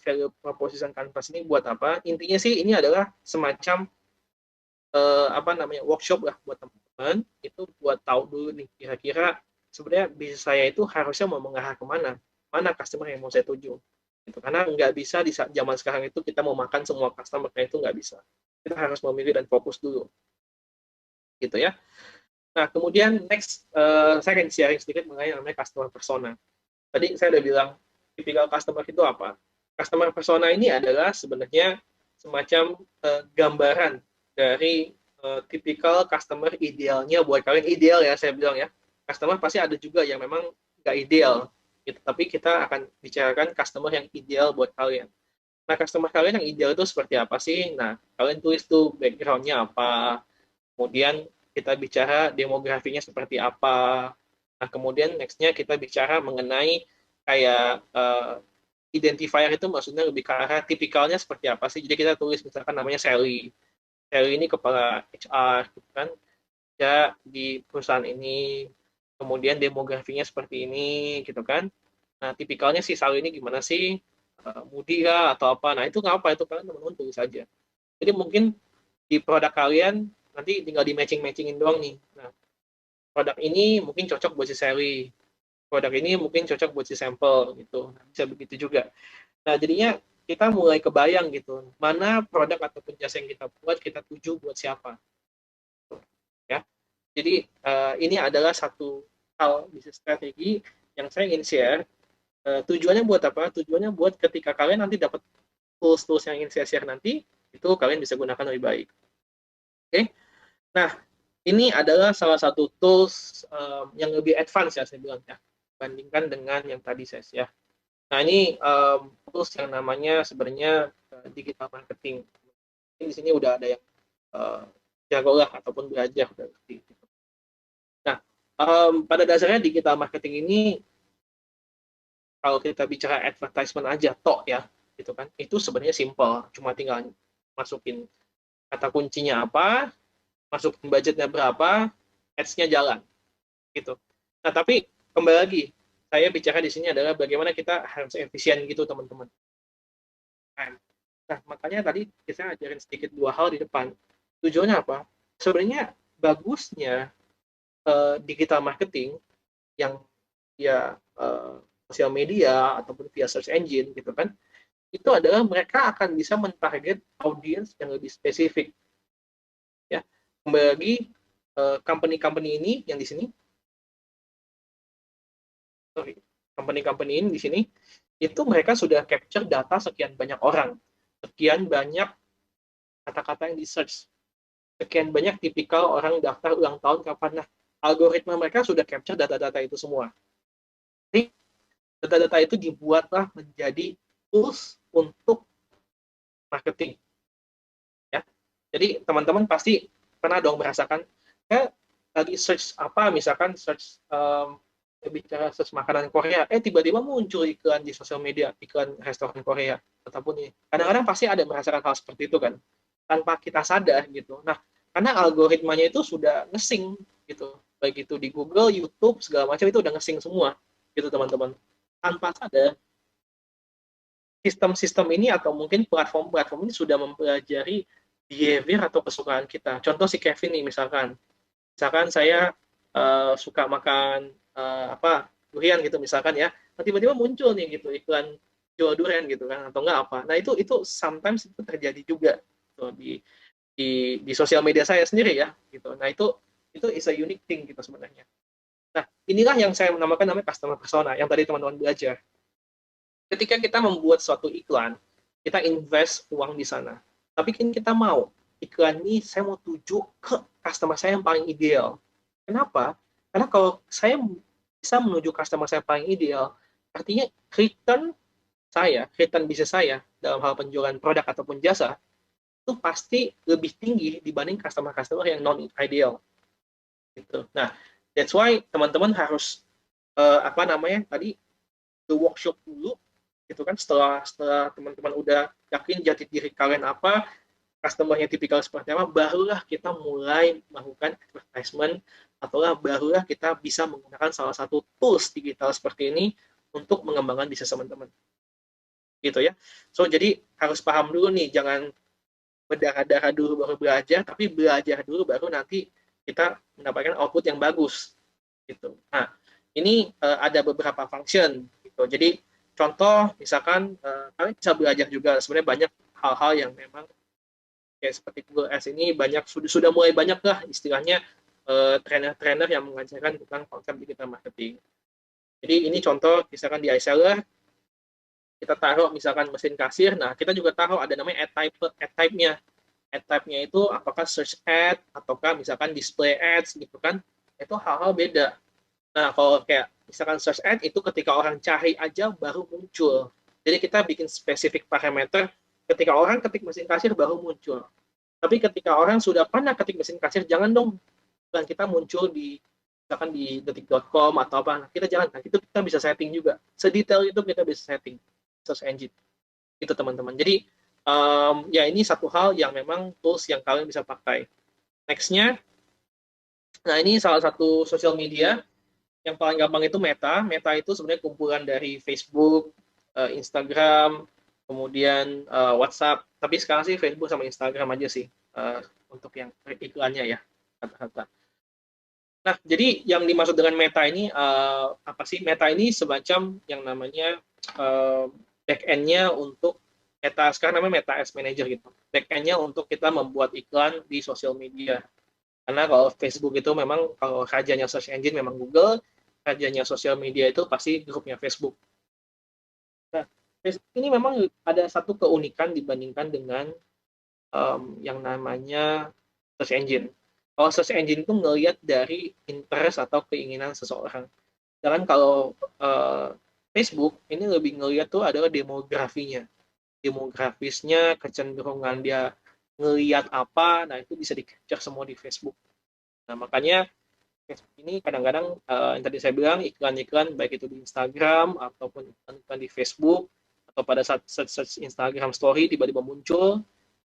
value proposition canvas ini buat apa. Intinya sih ini adalah semacam apa namanya workshop lah buat teman-teman itu buat tahu dulu nih kira-kira sebenarnya bisnis saya itu harusnya mau mengarah kemana, mana customer yang mau saya tuju. Gitu. Karena nggak bisa di zaman sekarang itu kita mau makan semua customer, itu nggak bisa. Kita harus memilih dan fokus dulu. Gitu ya. Nah, kemudian next, saya akan sharing sedikit mengenai namanya customer persona. Tadi saya udah bilang, tipikal customer itu apa? Customer persona ini adalah sebenarnya semacam gambaran dari tipikal customer idealnya buat kalian. Ideal ya, saya bilang ya. Customer pasti ada juga yang memang nggak ideal. Gitu. Tapi kita akan bicarakan customer yang ideal buat kalian. Nah, customer kalian yang ideal itu seperti apa sih? Nah, kalian tulis tuh background-nya apa, kemudian kita bicara demografinya seperti apa. Nah, kemudian next-nya kita bicara mengenai kayak identifier itu maksudnya lebih ke arah tipikalnya seperti apa sih. Jadi kita tulis misalkan namanya Sally. Sally ini kepala HR, gitu kan. Ya, di perusahaan ini. Kemudian demografinya seperti ini, gitu kan. Nah, tipikalnya si Sally ini gimana sih? Moody kah atau apa? Nah, itu nggak apa, itu kalian teman-teman tulis aja. Jadi mungkin di produk kalian nanti tinggal di matching-matchingin doang nih. Nah, produk ini mungkin cocok buat si Sally, produk ini mungkin cocok buat si sampel gitu. Nah, bisa begitu juga. Nah, jadinya kita mulai kebayang gitu, mana produk ataupun jasa yang kita buat kita tuju buat siapa. Ya. Jadi ini adalah satu hal bisnis strategi yang saya ingin share. Tujuannya buat apa? Tujuannya buat ketika kalian nanti dapat tools-tools yang ingin saya share nanti, itu kalian bisa gunakan lebih baik. Oke? Nah, ini adalah salah satu tools yang lebih advance ya saya bilang ya, bandingkan dengan yang tadi saya share. Nah, ini tools yang namanya sebenarnya digital marketing. Ini di sini udah ada yang jago lah ataupun belajar udah ngerti. Nah, Pada dasarnya digital marketing ini, kalau kita bicara advertisement aja tok ya, gitu kan, itu sebenarnya simple, cuma tinggal masukin kata kuncinya apa, masukin budgetnya berapa, ads-nya jalan, gitu. Nah, tapi kembali lagi, saya bicara di sini adalah bagaimana kita harus efisien gitu, teman-teman. Nah, makanya tadi kita ajarin sedikit dua hal di depan. Tujuannya apa? Sebenarnya bagusnya digital marketing yang via sosial media ataupun via search engine gitu kan, itu adalah mereka akan bisa mentarget audiens yang lebih spesifik ya. Bagi company-company ini yang di sini, sorry, company-company ini di sini itu mereka sudah capture data sekian banyak orang, sekian banyak kata-kata yang di search, sekian banyak tipikal orang daftar ulang tahun kapan. Nah, algoritma mereka sudah capture data-data itu semua. Jadi data-data itu dibuatlah menjadi tools untuk marketing ya. Jadi teman-teman pasti pernah dong merasakan lagi search apa, misalkan search bicara search makanan Korea, tiba-tiba muncul iklan di sosial media, iklan restoran Korea ataupun ini. Kadang-kadang pasti ada merasakan hal seperti itu kan, tanpa kita sadar gitu. Nah, karena algoritmanya itu sudah ngesing gitu, baik itu di Google, YouTube, segala macam itu udah ngesing semua gitu teman-teman. Tanpa sadar, sistem-sistem ini atau mungkin platform-platform ini sudah mempelajari behavior atau kesukaan kita. Contoh si Kevin nih misalkan saya suka makan durian gitu misalkan ya, nah, tiba-tiba muncul nih gitu iklan jual durian gitu kan, atau enggak apa. Nah itu sometimes itu terjadi juga gitu, di sosial media saya sendiri ya gitu. Nah itu is a unique thing gitu sebenarnya. Nah inilah yang saya namanya customer persona yang tadi teman-teman belajar. Ketika kita membuat suatu iklan, kita invest uang di sana, tapi kan kita mau iklan ini saya mau tuju ke customer saya yang paling ideal. Kenapa? Karena kalau saya bisa menuju customer saya paling ideal, artinya return bisnis saya dalam hal penjualan produk ataupun jasa itu pasti lebih tinggi dibanding customer-customer yang non-ideal. Gitu. Nah, that's why teman-teman harus tadi the workshop dulu, gitu kan. Setelah teman-teman udah yakin jati diri kalian apa, customer-nya tipikal seperti apa, barulah kita mulai melakukan advertisement, ataulah barulah kita bisa menggunakan salah satu tools digital seperti ini untuk mengembangkan bisnis teman-teman. Gitu ya. So, jadi harus paham dulu nih, jangan berdarah-darah dulu baru belajar, tapi belajar dulu baru nanti kita mendapatkan output yang bagus. Gitu. Nah, ini ada beberapa function. Gitu. Jadi, contoh, misalkan kalian bisa belajar juga, sebenarnya banyak hal-hal yang memang kayak seperti Google Ads ini banyak sudah mulai banyak lah istilahnya trainer-trainer yang mengajarkan tentang konsep digital marketing. Jadi ini contoh misalkan di iSeller kita taruh misalkan mesin kasir, nah kita juga taruh ada namanya ad type-nya. Ad type-nya itu apakah search ad ataukah misalkan display ads gitu kan. Itu hal-hal beda. Nah, kalau kayak misalkan search ad itu ketika orang cari aja baru muncul. Jadi kita bikin spesifik parameter ketika orang ketik mesin kasir baru muncul. Tapi ketika orang sudah pernah ketik mesin kasir, jangan dong dan kita muncul di misalkan di detik.com atau apa. Nah, kita jangan. Nah, itu kita bisa setting juga. Sedetail itu kita bisa setting search engine. Itu teman-teman. Jadi ya ini satu hal yang memang tools yang kalian bisa pakai. Next-nya, nah ini salah satu sosial media yang paling gampang itu Meta. Meta itu sebenarnya kumpulan dari Facebook, Instagram, kemudian WhatsApp. Tapi sekarang sih Facebook sama Instagram aja sih untuk yang iklannya ya. Kata-kata. Nah, jadi yang dimaksud dengan Meta ini apa sih? Meta ini semacam yang namanya back-end-nya untuk Meta, sekarang namanya Meta Ads Manager gitu. Back-end-nya untuk kita membuat iklan di sosial media. Karena kalau Facebook itu memang, kalau rajanya search engine memang Google, rajanya sosial media itu pasti grupnya Facebook. Nah, ini memang ada satu keunikan dibandingkan dengan yang namanya search engine. Kalau search engine itu ngelihat dari interest atau keinginan seseorang. Sedangkan kalau Facebook ini lebih ngelihat tuh adalah demografinya. Demografisnya, kecenderungan dia ngelihat apa, nah itu bisa di-capture semua di Facebook. Nah, makanya Facebook ini kadang-kadang yang tadi saya bilang iklan-iklan baik itu di Instagram ataupun iklan di Facebook atau pada saat search Instagram Story tiba-tiba muncul.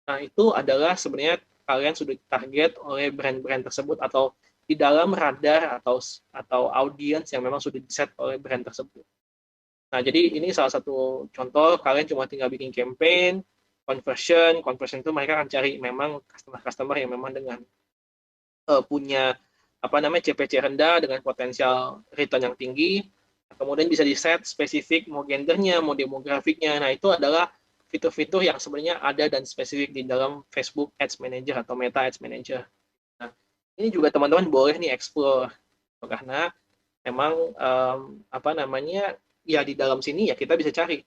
Nah, itu adalah sebenarnya kalian sudah target oleh brand-brand tersebut atau di dalam radar atau audiens yang memang sudah di-set oleh brand tersebut. Nah, jadi ini salah satu contoh kalian cuma tinggal bikin campaign, conversion itu mereka akan cari memang customer-customer yang memang dengan punya apa namanya CPC rendah dengan potensial return yang tinggi. Kemudian bisa di set spesifik mau gendernya, mau demografiknya. Nah, itu adalah fitur-fitur yang sebenarnya ada dan spesifik di dalam Facebook Ads Manager atau Meta Ads Manager. Nah, ini juga teman-teman boleh nih explore karena memang apa namanya ya di dalam sini ya kita bisa cari.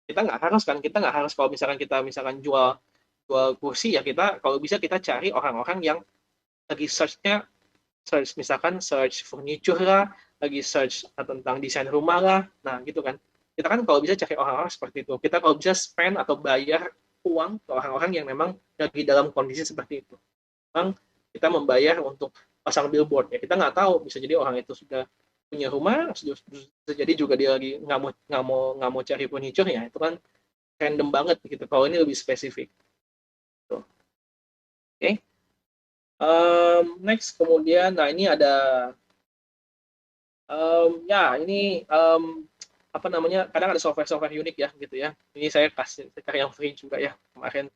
Kita nggak harus kalau misalkan jual kursi ya kita kalau bisa kita cari orang-orang yang lagi misalkan search furniture lah, lagi search tentang desain rumah lah, nah gitu kan. Kita kan kalau bisa cari orang-orang seperti itu. Kita kalau bisa spend atau bayar uang ke orang-orang yang memang lagi dalam kondisi seperti itu. Memang kita membayar untuk pasang billboard ya. Kita nggak tahu, bisa jadi orang itu sudah punya rumah, bisa jadi juga dia lagi nggak mau cari furniture ya. Itu kan random banget gitu. Kalau ini lebih spesifik. Oke. Okay. Next kemudian, nah ini ada ya ini apa namanya kadang ada software unik ya gitu ya. Ini saya kasih yang free juga ya kemarin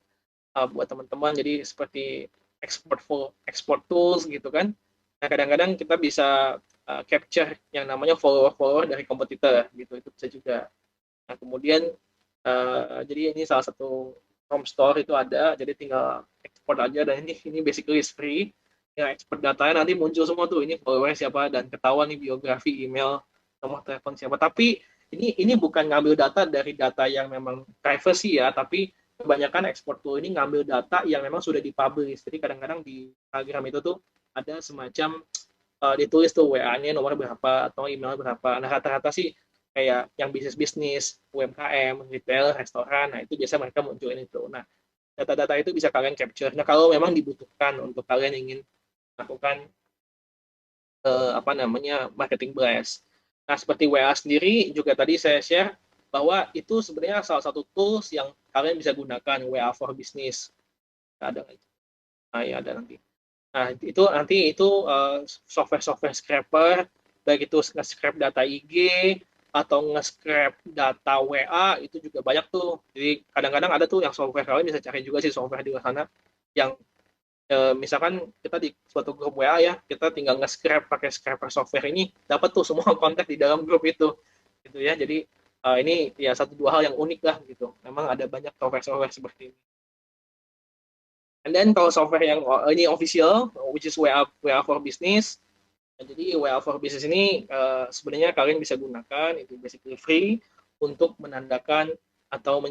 buat teman-teman. Jadi seperti export tools gitu kan. Nah kadang-kadang kita bisa capture yang namanya follower dari kompetitor gitu itu bisa juga. Nah kemudian jadi ini salah satu Chrome Store itu ada, jadi tinggal ekspor aja dan ini basically is free. Ya ekspor datanya nanti muncul semua tuh ini follower siapa dan ketahuan nih biografi, email, nomor telepon siapa. Tapi ini bukan ngambil data dari data yang memang privacy ya, tapi kebanyakan ekspor tool ini ngambil data yang memang sudah dipublish. Jadi kadang-kadang di Instagram itu tuh ada semacam ditulis tuh WA-nya nomor berapa atau email berapa. Nah rata-rata sih kayak yang bisnis-bisnis, UMKM, retail, restoran, nah itu biasa mereka munculin itu. Nah, data-data itu bisa kalian capture. Nah, kalau memang dibutuhkan untuk kalian ingin melakukan apa namanya marketing blast. Nah, seperti WA sendiri juga tadi saya share bahwa itu sebenarnya salah satu tools yang kalian bisa gunakan WA for Business. Ada nah, ya ada nanti. Nah, itu software scraper baik itu nge-scrap data IG atau nge-scrap data WA itu juga banyak tuh. Jadi kadang-kadang ada tuh yang software kalian bisa cari juga sih software di sana yang misalkan kita di suatu grup WA ya, kita tinggal nge-scrap pakai scraper software ini dapat tuh semua kontak di dalam grup itu. Gitu ya. Jadi ini ya satu dua hal yang unik lah gitu. Memang ada banyak software seperti ini. And then kalau software yang ini official, which is WA for Business. Nah, jadi WA for Business ini sebenarnya kalian bisa gunakan, itu basically free untuk menandakan atau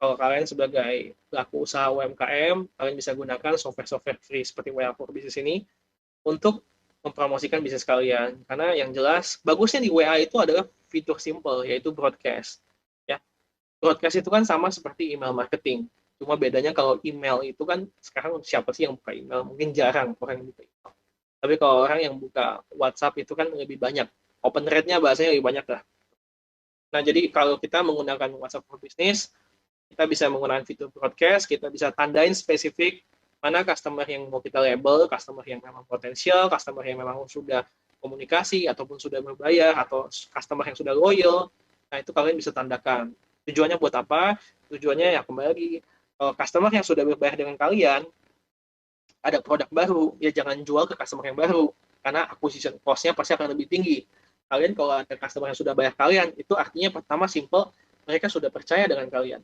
kalau kalian sebagai pelaku usaha UMKM, kalian bisa gunakan software-software free seperti WA for Business ini untuk mempromosikan bisnis kalian. Karena yang jelas, bagusnya di WA itu adalah fitur simple, yaitu broadcast. Ya, broadcast itu kan sama seperti email marketing. Cuma bedanya kalau email itu kan sekarang siapa sih yang buka email? Mungkin jarang orang yang buka email. Tapi kalau orang yang buka WhatsApp itu kan lebih banyak. Open rate-nya bahasanya lebih banyak lah. Nah, jadi kalau kita menggunakan WhatsApp for Business, kita bisa menggunakan fitur broadcast, kita bisa tandain spesifik mana customer yang mau kita label, customer yang memang potensial, customer yang memang sudah komunikasi, ataupun sudah berbayar, atau customer yang sudah loyal. Nah, itu kalian bisa tandakan. Tujuannya buat apa? Tujuannya ya kembali lagi, customer yang sudah berbayar dengan kalian, ada produk baru, ya jangan jual ke customer yang baru, karena acquisition cost-nya pasti akan lebih tinggi. Kalian kalau ada customer yang sudah bayar kalian, itu artinya pertama simple, mereka sudah percaya dengan kalian.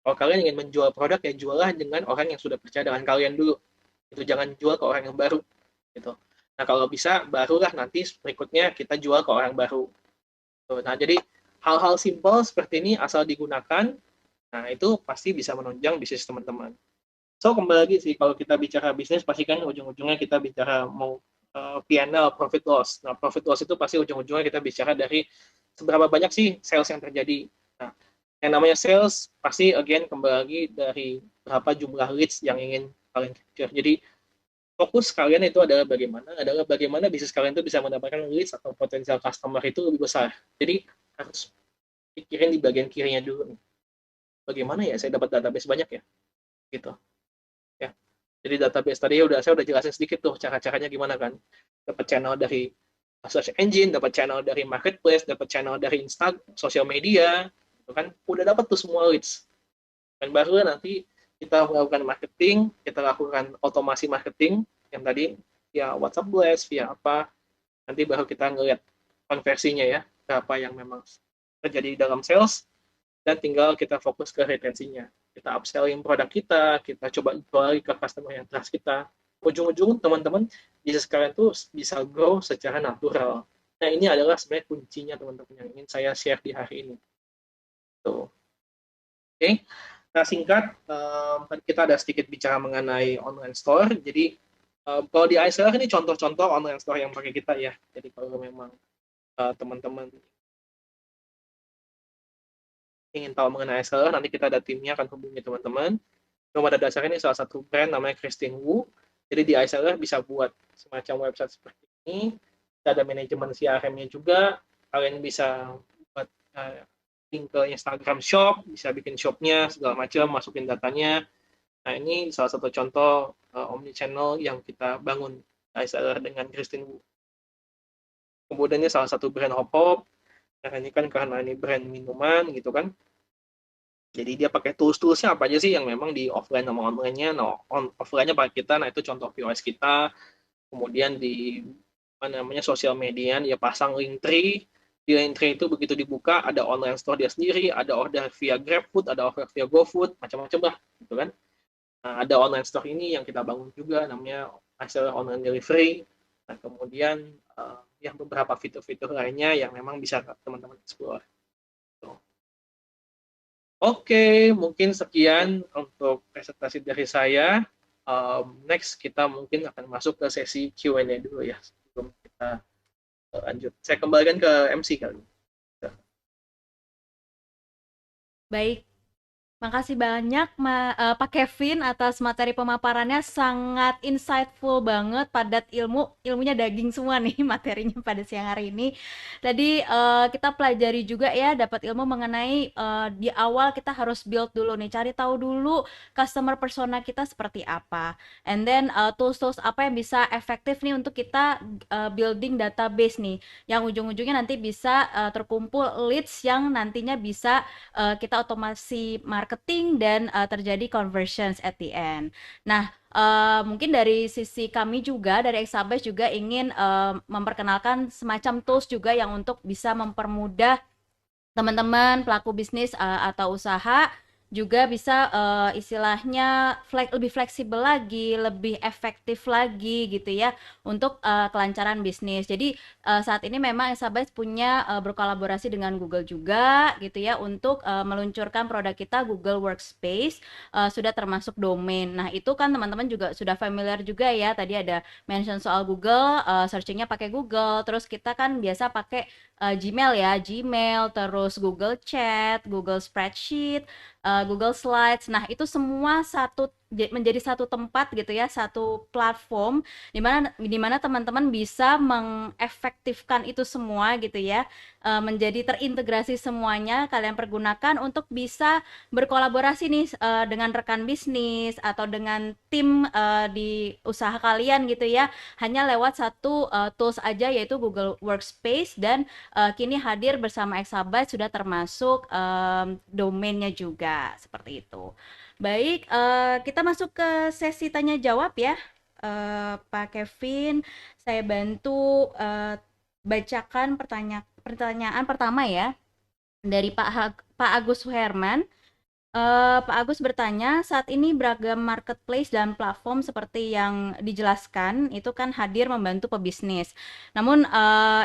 Kalau kalian ingin menjual produk, ya jualah dengan orang yang sudah percaya dengan kalian dulu. Itu jangan jual ke orang yang baru. Gitu. Nah kalau bisa, barulah nanti berikutnya kita jual ke orang baru. Nah jadi hal-hal simple seperti ini asal digunakan, nah itu pasti bisa menunjang bisnis teman-teman. So kembali lagi sih kalau kita bicara bisnis pasti kan ujung-ujungnya kita bicara mau P&L, profit loss. Nah profit loss itu pasti ujung-ujungnya kita bicara dari seberapa banyak sih sales yang terjadi. Nah yang namanya sales pasti again kembali lagi dari berapa jumlah leads yang ingin kalian capture. Jadi fokus kalian itu adalah bagaimana bisnis kalian itu bisa mendapatkan leads atau potensial customer itu lebih besar. Jadi harus pikirin di bagian kirinya dulu nih. Bagaimana ya saya dapat database banyak ya? Gitu. Ya. Jadi database tadi saya udah jelasin sedikit tuh cara-caranya gimana kan. Dapat channel dari search engine, dapat channel dari marketplace, dapat channel dari sosial media, gitu kan. Udah dapat tuh semua leads. Dan baru nanti kita melakukan marketing, kita lakukan otomasi marketing yang tadi via WhatsApp Blast, via apa, nanti baru kita ngelihat konversinya ya, berapa yang memang terjadi dalam sales, dan tinggal kita fokus ke retensinya. Kita upselling produk kita coba jual ke customer yang trust kita. Ujung-ujung teman-teman bisnis kalian tuh bisa grow secara natural. Nah ini adalah sebenarnya kuncinya teman-teman yang ingin saya share di hari ini. Tuh. Oke. Nah, singkat, kan kita ada sedikit bicara mengenai online store. Jadi, kalau di iSeller ini contoh-contoh online store yang pakai kita ya. Jadi, kalau memang teman-teman ingin tahu mengenai iSeller, nanti kita ada timnya akan hubungi teman-teman. Cuma pada dasarnya ini salah satu brand namanya Christine Wu. Jadi, di iSeller bisa buat semacam website seperti ini. Kita ada manajemen CRM-nya juga. Kalian bisa buat link ke Instagram Shop, bisa bikin shopnya segala macam, masukin datanya. Nah ini salah satu contoh omnichannel yang kita bangun iSeller dengan Christine Wu. Kemudian ini salah satu brand hop-hop, karena ini brand minuman gitu kan. Jadi dia pakai tools-toolsnya apa aja sih yang memang di offline sama online-nya. Nah offline-nya pakai kita, nah itu contoh POS kita. Kemudian di sosial media, dia pasang link tree. Di Linktree itu begitu dibuka ada online store dia sendiri, ada order via GrabFood, ada order via GoFood, macam-macam lah, gitu kan. Nah, ada online store ini yang kita bangun juga, namanya iSeller Online Delivery. Nah, kemudian yang beberapa fitur-fitur lainnya yang memang bisa teman-teman explore. Oke, mungkin sekian untuk presentasi dari saya. Next kita mungkin akan masuk ke sesi Q&A dulu ya, sebelum kita lanjut. Saya kembalikan ke MC kali. Baik, makasih banyak Pak Kevin atas materi pemaparannya, sangat insightful banget, padat ilmunya daging semua nih materinya pada siang hari ini. Tadi kita pelajari juga ya, dapat ilmu mengenai di awal kita harus build dulu nih, cari tahu dulu customer persona kita seperti apa. And then tools-tools apa yang bisa efektif nih untuk kita building database nih, yang ujung-ujungnya nanti bisa terkumpul leads yang nantinya bisa kita otomasi marketing dan terjadi conversions at the end. Nah, mungkin dari sisi kami juga dari Exabyte juga ingin memperkenalkan semacam tools juga yang untuk bisa mempermudah teman-teman pelaku bisnis atau usaha juga bisa istilahnya lebih fleksibel lagi, lebih efektif lagi gitu ya untuk kelancaran bisnis. Jadi saat ini memang Exabyte punya berkolaborasi dengan Google juga gitu ya untuk meluncurkan produk kita Google Workspace, sudah termasuk domain. Nah itu kan teman-teman juga sudah familiar juga ya, tadi ada mention soal Google, searchingnya pakai Google, terus kita kan biasa pakai Gmail ya, Gmail, terus Google Chat, Google Spreadsheet, Google Slides. Nah, itu semua menjadi satu tempat gitu ya, satu platform di mana teman-teman bisa mengefektifkan itu semua gitu ya, menjadi terintegrasi semuanya kalian pergunakan untuk bisa berkolaborasi nih dengan rekan bisnis atau dengan tim di usaha kalian gitu ya, hanya lewat satu tools aja yaitu Google Workspace, dan kini hadir bersama Exabyte sudah termasuk domainnya juga seperti itu. Baik, kita masuk ke sesi tanya jawab ya, Pak Kevin. Saya bantu bacakan pertanyaan pertama ya dari Pak Agus Suherman. Pak Agus bertanya, saat ini beragam marketplace dan platform seperti yang dijelaskan itu kan hadir membantu pebisnis. Namun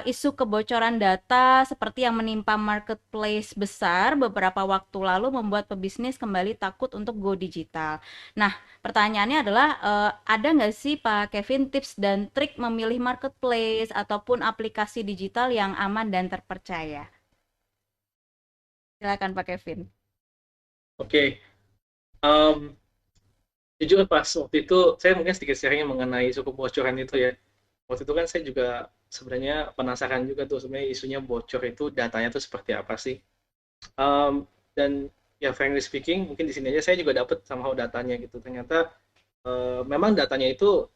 isu kebocoran data seperti yang menimpa marketplace besar beberapa waktu lalu membuat pebisnis kembali takut untuk go digital. Nah, pertanyaannya adalah ada nggak sih Pak Kevin tips dan trik memilih marketplace ataupun aplikasi digital yang aman dan terpercaya? Silakan Pak Kevin. Oke. Um, Jujur pas waktu itu saya mungkin sedikit sharing mengenai isu kebocoran itu ya. Waktu itu kan saya juga sebenarnya penasaran juga tuh sebenarnya isunya bocor itu datanya tuh seperti apa sih. Dan ya frankly speaking mungkin di sini aja saya juga dapat somehow datanya gitu. Ternyata memang datanya itu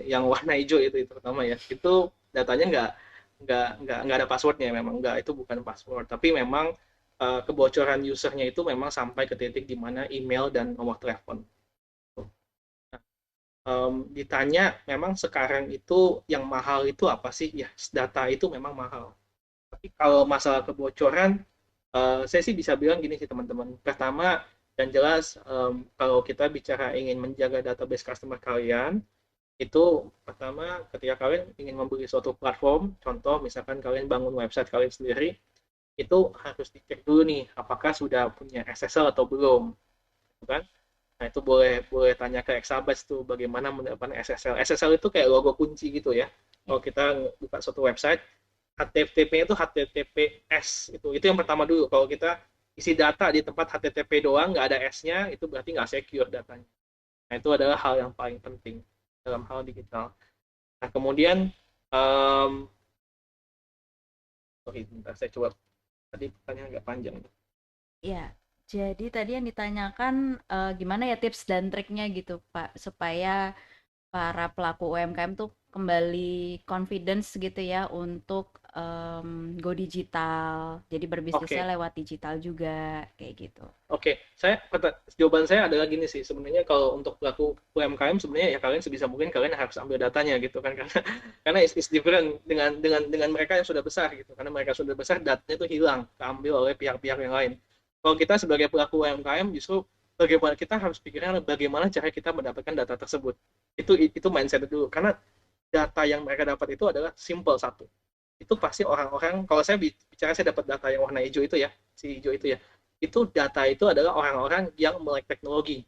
yang warna hijau itu pertama ya. Itu datanya nggak ada passwordnya memang nggak itu bukan password. Tapi memang kebocoran usernya itu memang sampai ke titik di mana email dan nomor telepon. Ditanya memang sekarang itu yang mahal itu apa sih? Ya, data itu memang mahal. Tapi kalau masalah kebocoran, saya sih bisa bilang gini sih teman-teman. Pertama, dan jelas kalau kita bicara ingin menjaga database customer kalian, itu pertama ketika kalian ingin membeli suatu platform, contoh misalkan kalian bangun website kalian sendiri, itu harus dicek dulu nih, apakah sudah punya SSL atau belum, gitu kan? Nah, itu boleh boleh tanya ke Exabytes tuh bagaimana mendapatkan SSL. SSL itu kayak logo kunci gitu ya. Ya. Kalau kita buka suatu website, HTTP-nya itu HTTPS itu yang pertama dulu. Kalau kita isi data di tempat HTTP doang nggak ada S-nya, itu berarti nggak secure datanya. Nah, itu adalah hal yang paling penting dalam hal digital. Nah, kemudian sorry, bentar, saya coba tadi pertanyaan agak panjang. Ya, jadi tadi yang ditanyakan gimana ya tips dan triknya gitu Pak supaya para pelaku UMKM tuh kembali confidence gitu ya untuk go digital. Jadi berbisnisnya Oke, lewat digital juga kayak gitu. Oke, jawaban saya adalah gini sih. Sebenarnya kalau untuk pelaku UMKM sebenarnya ya kalian sebisa mungkin kalian harus ambil datanya gitu kan karena it's different dengan mereka yang sudah besar gitu. Karena mereka sudah besar datanya itu hilang, keambil oleh pihak-pihak yang lain. Kalau kita sebagai pelaku UMKM justru bagaimana kita harus pikirkan bagaimana cara kita mendapatkan data tersebut. Itu mindset dulu karena data yang mereka dapat itu adalah simple satu. Itu pasti orang-orang kalau saya bicara saya dapat data yang warna hijau itu ya, si hijau itu data itu adalah orang-orang yang melek teknologi.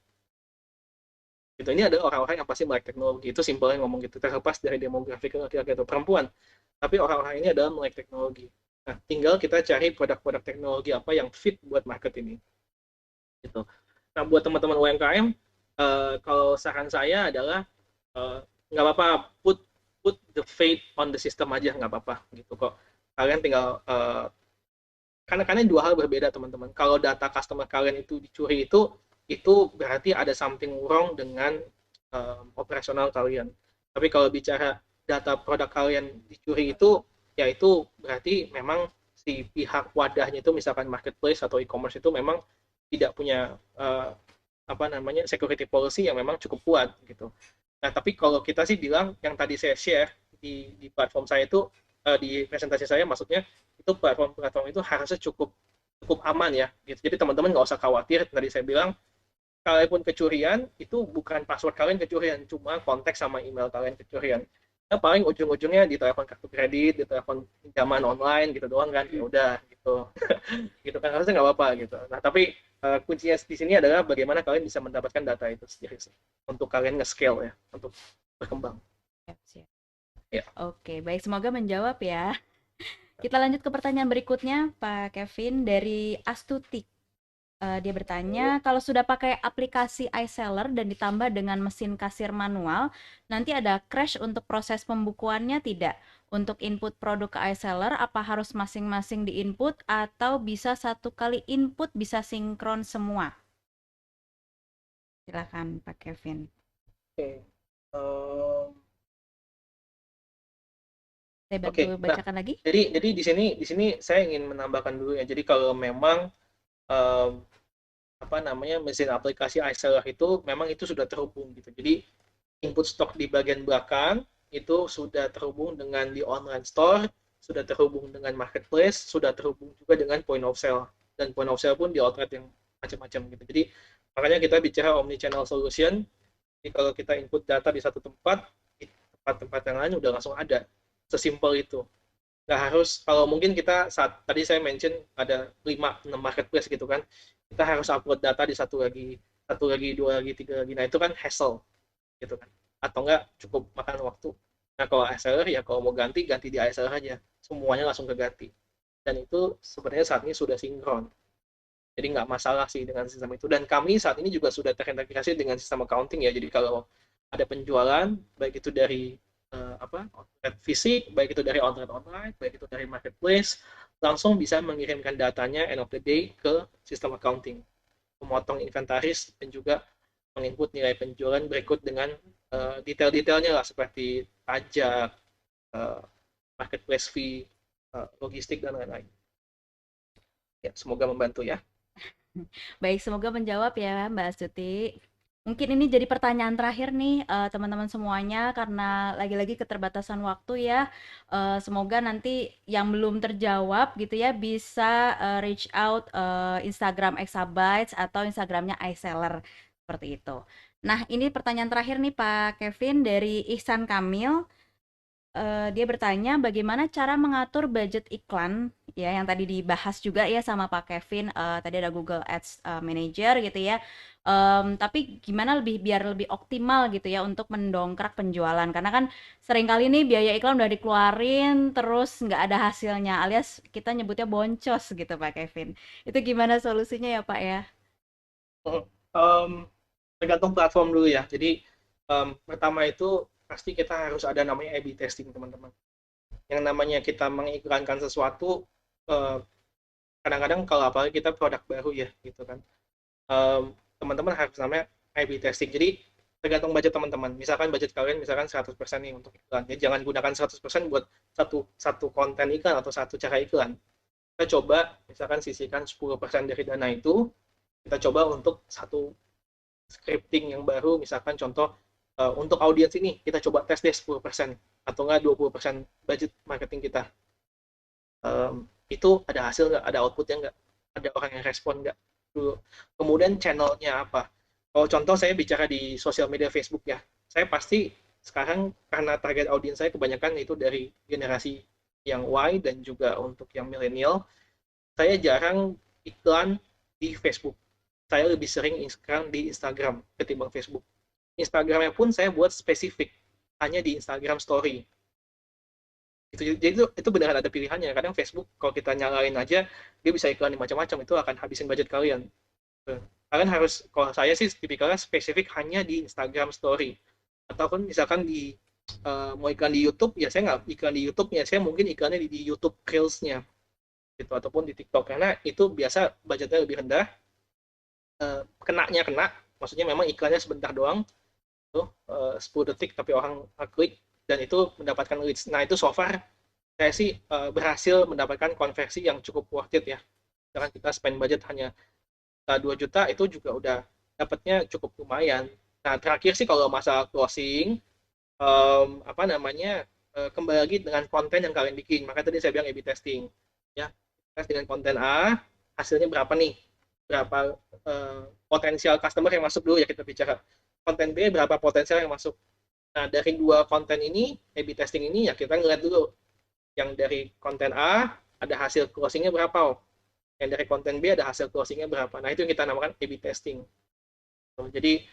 Gitu. Ini adalah orang-orang yang pasti melek teknologi. Itu simpelnya ngomong gitu, terlepas dari demografi laki-laki atau perempuan. Tapi orang-orang ini adalah melek teknologi. Nah, tinggal kita cari produk-produk teknologi apa yang fit buat market ini. Gitu. Nah, buat teman-teman UMKM, kalau saran saya adalah nggak apa-apa put the faith on the system aja nggak apa-apa gitu kok. Kalian tinggal karena dua hal berbeda teman-teman. Kalau data customer kalian itu dicuri itu berarti ada something wrong dengan operasional kalian. Tapi kalau bicara data produk kalian dicuri ya itu berarti memang si pihak wadahnya itu misalkan marketplace atau e-commerce itu memang tidak punya apa namanya security policy yang memang cukup kuat gitu. Nah, tapi kalau kita sih bilang yang tadi saya share di platform saya itu di presentasi saya maksudnya itu platform itu harusnya cukup cukup aman ya gitu. Jadi teman-teman nggak usah khawatir tadi saya bilang kalaupun kecurian itu bukan password kalian kecurian cuma kontak sama email kalian kecurian. Nah, paling ujung-ujungnya di telepon kartu kredit, di telepon pinjaman online gitu doang kan. Ya udah gitu. Gitu kan harusnya nggak apa-apa gitu. Nah, tapi kuncinya di sini adalah bagaimana kalian bisa mendapatkan data itu sendiri sih untuk kalian nge-scale ya, untuk berkembang. Siap, siap. Ya. Oke, baik semoga menjawab ya. Kita lanjut ke pertanyaan berikutnya, Pak Kevin dari Astuti. Dia bertanya, kalau sudah pakai aplikasi iSeller dan ditambah dengan mesin kasir manual, nanti ada crash untuk proses pembukuannya tidak? Untuk input produk ke iSeller, apa harus masing-masing di-input atau bisa satu kali input bisa sinkron semua? Silakan Pak Kevin. Oke. Saya bantu Oke. Nah, bacakan lagi. jadi di sini saya ingin menambahkan dulu ya. Jadi kalau memang um, apa namanya mesin aplikasi iSeller itu memang itu sudah terhubung gitu. Jadi input stok di bagian belakang itu sudah terhubung dengan di online store, sudah terhubung dengan marketplace, sudah terhubung juga dengan point of sale dan point of sale pun di outlet yang macam-macam gitu. Jadi makanya kita bicara omni channel solution. Jadi kalau kita input data di satu tempat, di tempat-tempat yang lain udah langsung ada. Sesimpel itu. Nggak harus kalau mungkin kita saat tadi saya mention ada 5 6 marketplace gitu kan kita harus upload data di satu lagi dua lagi tiga lagi nah itu kan hassle gitu kan atau enggak cukup makan waktu nah kalau ASLR ya kalau mau ganti ganti di ASLR aja semuanya langsung keganti dan itu sebenarnya saat ini sudah sinkron Jadi nggak masalah sih dengan sistem itu. Dan kami saat ini juga sudah terintegrasi dengan sistem accounting ya. Jadi kalau ada penjualan, baik itu dari outlet fisik, baik itu dari outlet online, baik itu dari marketplace, langsung bisa mengirimkan datanya end of the day ke sistem accounting, memotong inventaris dan juga menginput nilai penjualan berikut dengan detail-detailnya lah seperti pajak, uh, marketplace fee, logistik dan lain-lain. Ya, semoga membantu ya. Baik, semoga menjawab ya Mbak Astuti. Mungkin ini jadi pertanyaan terakhir nih teman-teman semuanya karena lagi-lagi keterbatasan waktu ya. Semoga nanti yang belum terjawab gitu ya bisa reach out Instagram Exabytes atau Instagramnya iSeller seperti itu. Nah, ini pertanyaan terakhir nih Pak Kevin dari Ihsan Kamil. Dia bertanya bagaimana cara mengatur budget iklan ya yang tadi dibahas juga ya sama Pak Kevin, tadi ada Google Ads Manager gitu ya. Tapi gimana biar lebih optimal gitu ya untuk mendongkrak penjualan karena kan seringkali nih biaya iklan udah dikeluarin terus nggak ada hasilnya alias kita nyebutnya boncos gitu Pak Kevin. Itu gimana solusinya ya Pak ya? Um, Tergantung platform dulu ya. Jadi pertama itu pasti kita harus ada namanya A/B testing teman-teman. Yang namanya kita mengiklankan sesuatu, kadang-kadang kalau apalagi kita produk baru ya gitu kan, teman-teman harus namanya A/B testing. Jadi tergantung budget teman-teman. Misalkan budget kalian misalkan 100% nih untuk iklan. Ya jangan gunakan 100% buat satu konten iklan atau satu cara iklan. Kita coba misalkan sisihkan 10% dari dana itu, kita coba untuk satu scripting yang baru, misalkan contoh untuk audiens ini kita coba tes deh 10% atau enggak 20% budget marketing kita. Itu ada hasil nggak, ada outputnya nggak, ada orang yang respon nggak dulu. Kemudian channelnya apa. Kalau contoh saya bicara di sosial media Facebook ya, saya pasti sekarang karena target audiens saya kebanyakan itu dari generasi yang Y dan juga untuk yang milenial, saya jarang iklan di Facebook. Saya lebih sering iklan di Instagram ketimbang Facebook. Instagramnya pun saya buat spesifik, hanya di Instagram Story. Jadi itu beneran ada pilihannya. Kadang Facebook kalau kita nyalain aja, dia bisa iklanin macam-macam, itu akan habisin budget kalian. Kalian harus, kalau saya sih tipikalnya spesifik hanya di Instagram Story. Ataupun misalkan mau iklan di YouTube, ya saya nggak iklan di YouTube, ya saya mungkin iklannya di YouTube Reels-nya. Gitu, ataupun di TikTok. Karena itu biasa budgetnya lebih rendah, kenanya kena, maksudnya memang iklannya sebentar doang, tuh 10 detik tapi orang klik dan itu mendapatkan leads. Nah itu so far saya sih berhasil mendapatkan konversi yang cukup worth it ya. Misalkan kita spend budget hanya 2 juta itu juga udah dapatnya cukup lumayan. Nah terakhir sih kalau masalah closing, kembali lagi dengan konten yang kalian bikin. Maka tadi saya bilang A/B testing ya, tes dengan konten A hasilnya berapa nih, berapa potensial customer yang masuk dulu ya, kita bicara konten B berapa potensial yang masuk. Nah dari dua konten ini A/B testing ini ya kita ngeliat dulu yang dari konten A ada hasil closingnya berapa, yang dari konten B ada hasil closingnya berapa. Nah itu yang kita namakan A/B testing. Jadi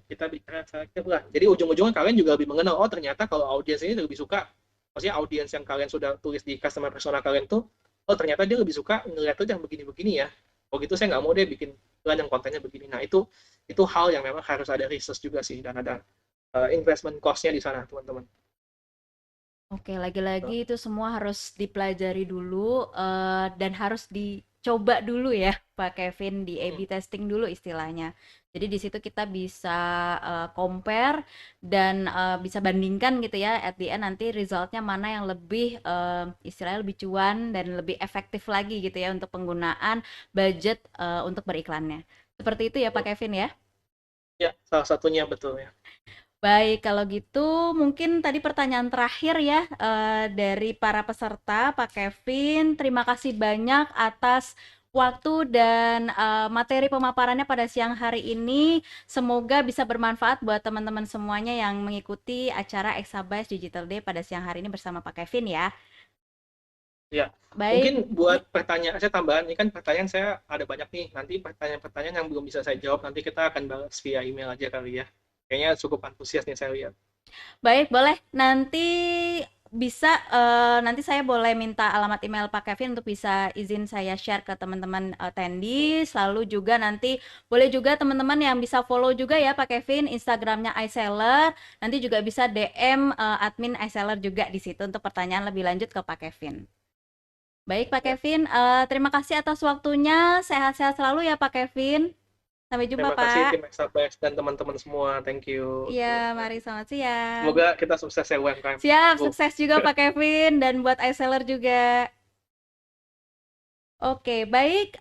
kita bicara selektif lah. Jadi ujung-ujungnya kalian juga lebih mengenal, oh ternyata kalau audiens ini lebih suka, maksudnya audiens yang kalian sudah tulis di customer persona kalian tuh, oh ternyata dia lebih suka ngeliat tuh yang begini-begini ya. Oh gitu saya nggak mau deh bikin iklan yang kontennya begini. Nah itu hal yang memang harus ada research juga sih dan ada investment cost-nya di sana teman-teman. Oke, lagi-lagi itu semua harus dipelajari dulu dan harus dicoba dulu ya, Pak Kevin, di A/B testing dulu istilahnya. Jadi di situ kita bisa compare dan bisa bandingkan gitu ya, at the end nanti resultnya mana yang lebih istilahnya lebih cuan dan lebih efektif lagi gitu ya untuk penggunaan budget untuk beriklannya. Seperti itu ya Pak Kevin ya? Ya, salah satunya betul ya. Baik, kalau gitu mungkin tadi pertanyaan terakhir ya dari para peserta, Pak Kevin. Terima kasih banyak atas waktu dan materi pemaparannya pada siang hari ini. Semoga bisa bermanfaat buat teman-teman semuanya yang mengikuti acara Exabytes Digital Day pada siang hari ini bersama Pak Kevin ya. Ya, Baik, mungkin buat pertanyaan saya tambahan, ini kan pertanyaan saya ada banyak nih. Nanti pertanyaan-pertanyaan yang belum bisa saya jawab, nanti kita akan balas via email aja kali ya. Kayaknya cukup antusias nih saya lihat. baik, boleh. Nanti bisa nanti saya boleh minta alamat email Pak Kevin untuk bisa izin saya share ke teman-teman attendees. Lalu juga nanti boleh juga teman-teman yang bisa follow juga ya Pak Kevin Instagramnya iSeller. Nanti juga bisa DM admin iSeller juga di situ untuk pertanyaan lebih lanjut ke Pak Kevin. Baik Pak Kevin, terima kasih atas waktunya. Sehat-sehat selalu ya Pak Kevin. Sampai jumpa Terima kasih Pak. tim Exabytes dan teman-teman semua. Thank you. Iya, mari selamat siang. Semoga kita sukses ya UMKM. Siap, Go. sukses juga Pak Kevin dan buat iSeller juga. Oke, baik.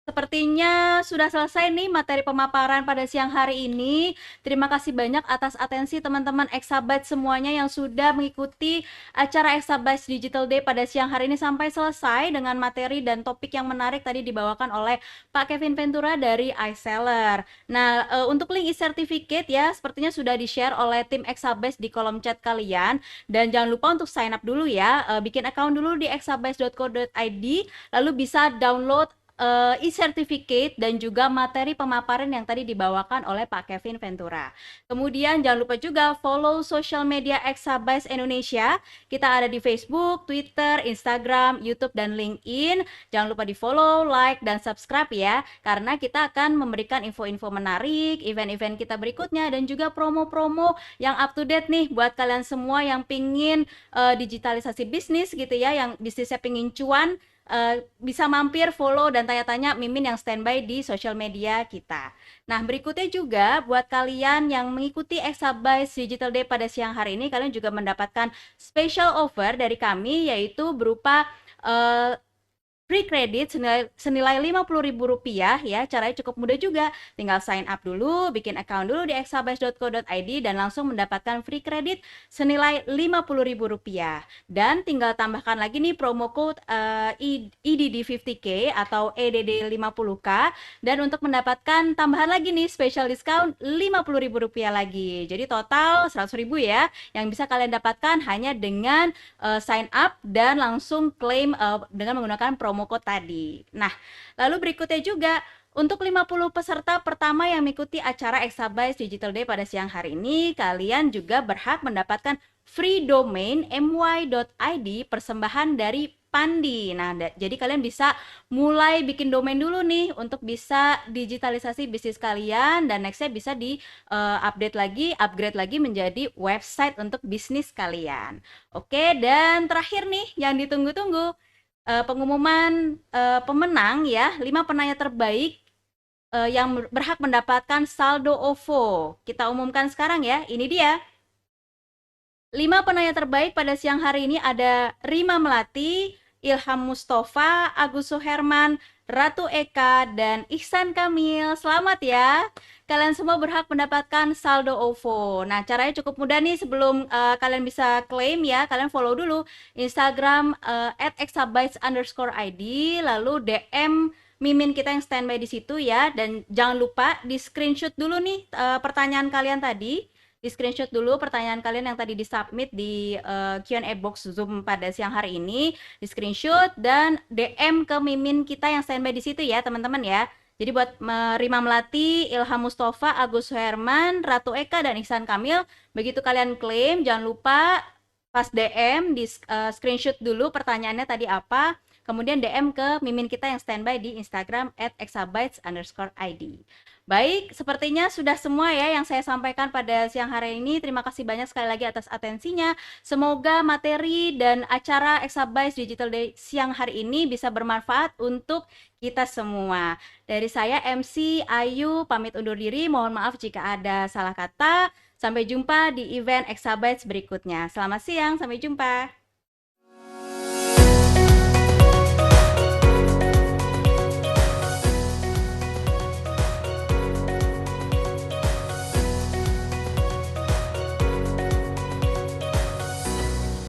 Sepertinya sudah selesai nih materi pemaparan pada siang hari ini. Terima kasih banyak atas atensi teman-teman Exabytes semuanya yang sudah mengikuti acara Exabytes Digital Day pada siang hari ini sampai selesai dengan materi dan topik yang menarik tadi dibawakan oleh Pak Kevin Ventura dari iSeller. Nah, untuk link e-certificate ya, sepertinya sudah di-share oleh tim Exabytes di kolom chat kalian. Dan jangan lupa untuk sign up dulu ya, bikin account dulu di exabytes.co.id, lalu bisa download e-certificate dan juga materi pemaparan yang tadi dibawakan oleh Pak Kevin Ventura. Kemudian jangan lupa juga follow social media Exabytes Indonesia. Kita ada di Facebook, Twitter, Instagram, YouTube, dan LinkedIn. Jangan lupa di follow, like, dan subscribe ya, karena kita akan memberikan info-info menarik, event-event kita berikutnya, dan juga promo-promo yang up to date nih buat kalian semua yang pingin digitalisasi bisnis gitu ya, yang bisnisnya pingin cuan. Bisa mampir, follow, dan tanya-tanya Mimin yang standby di sosial media kita. Nah, berikutnya juga buat kalian yang mengikuti Exabytes Digital Day pada siang hari ini, kalian juga mendapatkan special offer dari kami, yaitu berupa free credit senilai Rp50.000 ya. Caranya cukup mudah juga. Tinggal sign up dulu, bikin account dulu di exabytes.co.id dan langsung mendapatkan free credit senilai Rp50.000. Dan tinggal tambahkan lagi nih promo code EDD50K atau EDD50K, dan untuk mendapatkan tambahan lagi nih special discount Rp50.000 lagi. Jadi total Rp100.000 ya yang bisa kalian dapatkan hanya dengan sign up dan langsung claim dengan menggunakan promo code tadi. Nah, lalu berikutnya juga untuk 50 peserta pertama yang mengikuti acara Exabytes Digital Day pada siang hari ini, kalian juga berhak mendapatkan free domain my.id persembahan dari Pandi. Nah, jadi kalian bisa mulai bikin domain dulu nih untuk bisa digitalisasi bisnis kalian, dan nextnya bisa di upgrade lagi menjadi website untuk bisnis kalian. Oke, dan terakhir nih yang ditunggu-tunggu, pengumuman pemenang ya, 5 penanya terbaik yang berhak mendapatkan saldo OVO. Kita umumkan sekarang ya, ini dia. 5 penanya terbaik pada siang hari ini ada Rima Melati, Ilham Mustafa, Agus Suherman, Ratu Eka, dan Ihsan Kamil. Selamat ya. Kalian semua berhak mendapatkan saldo OVO. Nah, caranya cukup mudah nih. Sebelum kalian bisa claim ya, kalian follow dulu Instagram @exabytes_id, lalu DM Mimin kita yang standby di situ ya. Dan jangan lupa di screenshot dulu nih pertanyaan kalian tadi. Di screenshot dulu pertanyaan kalian yang tadi disubmit di Q&A box Zoom pada siang hari ini, di screenshot dan DM ke Mimin kita yang standby di situ ya teman-teman ya. Jadi buat Rima Melati, Ilham Mustafa, Agus Herman, Ratu Eka, dan Ihsan Kamil, begitu kalian klaim, jangan lupa pas DM di screenshot dulu pertanyaannya tadi apa, kemudian DM ke Mimin kita yang standby di Instagram @exabytes_id. Baik, sepertinya sudah semua ya yang saya sampaikan pada siang hari ini. Terima kasih banyak sekali lagi atas atensinya. Semoga materi dan acara Exabytes Digital Day siang hari ini bisa bermanfaat untuk kita semua. Dari saya MC Ayu pamit undur diri. Mohon maaf jika ada salah kata. Sampai jumpa di event Exabytes berikutnya. Selamat siang, sampai jumpa.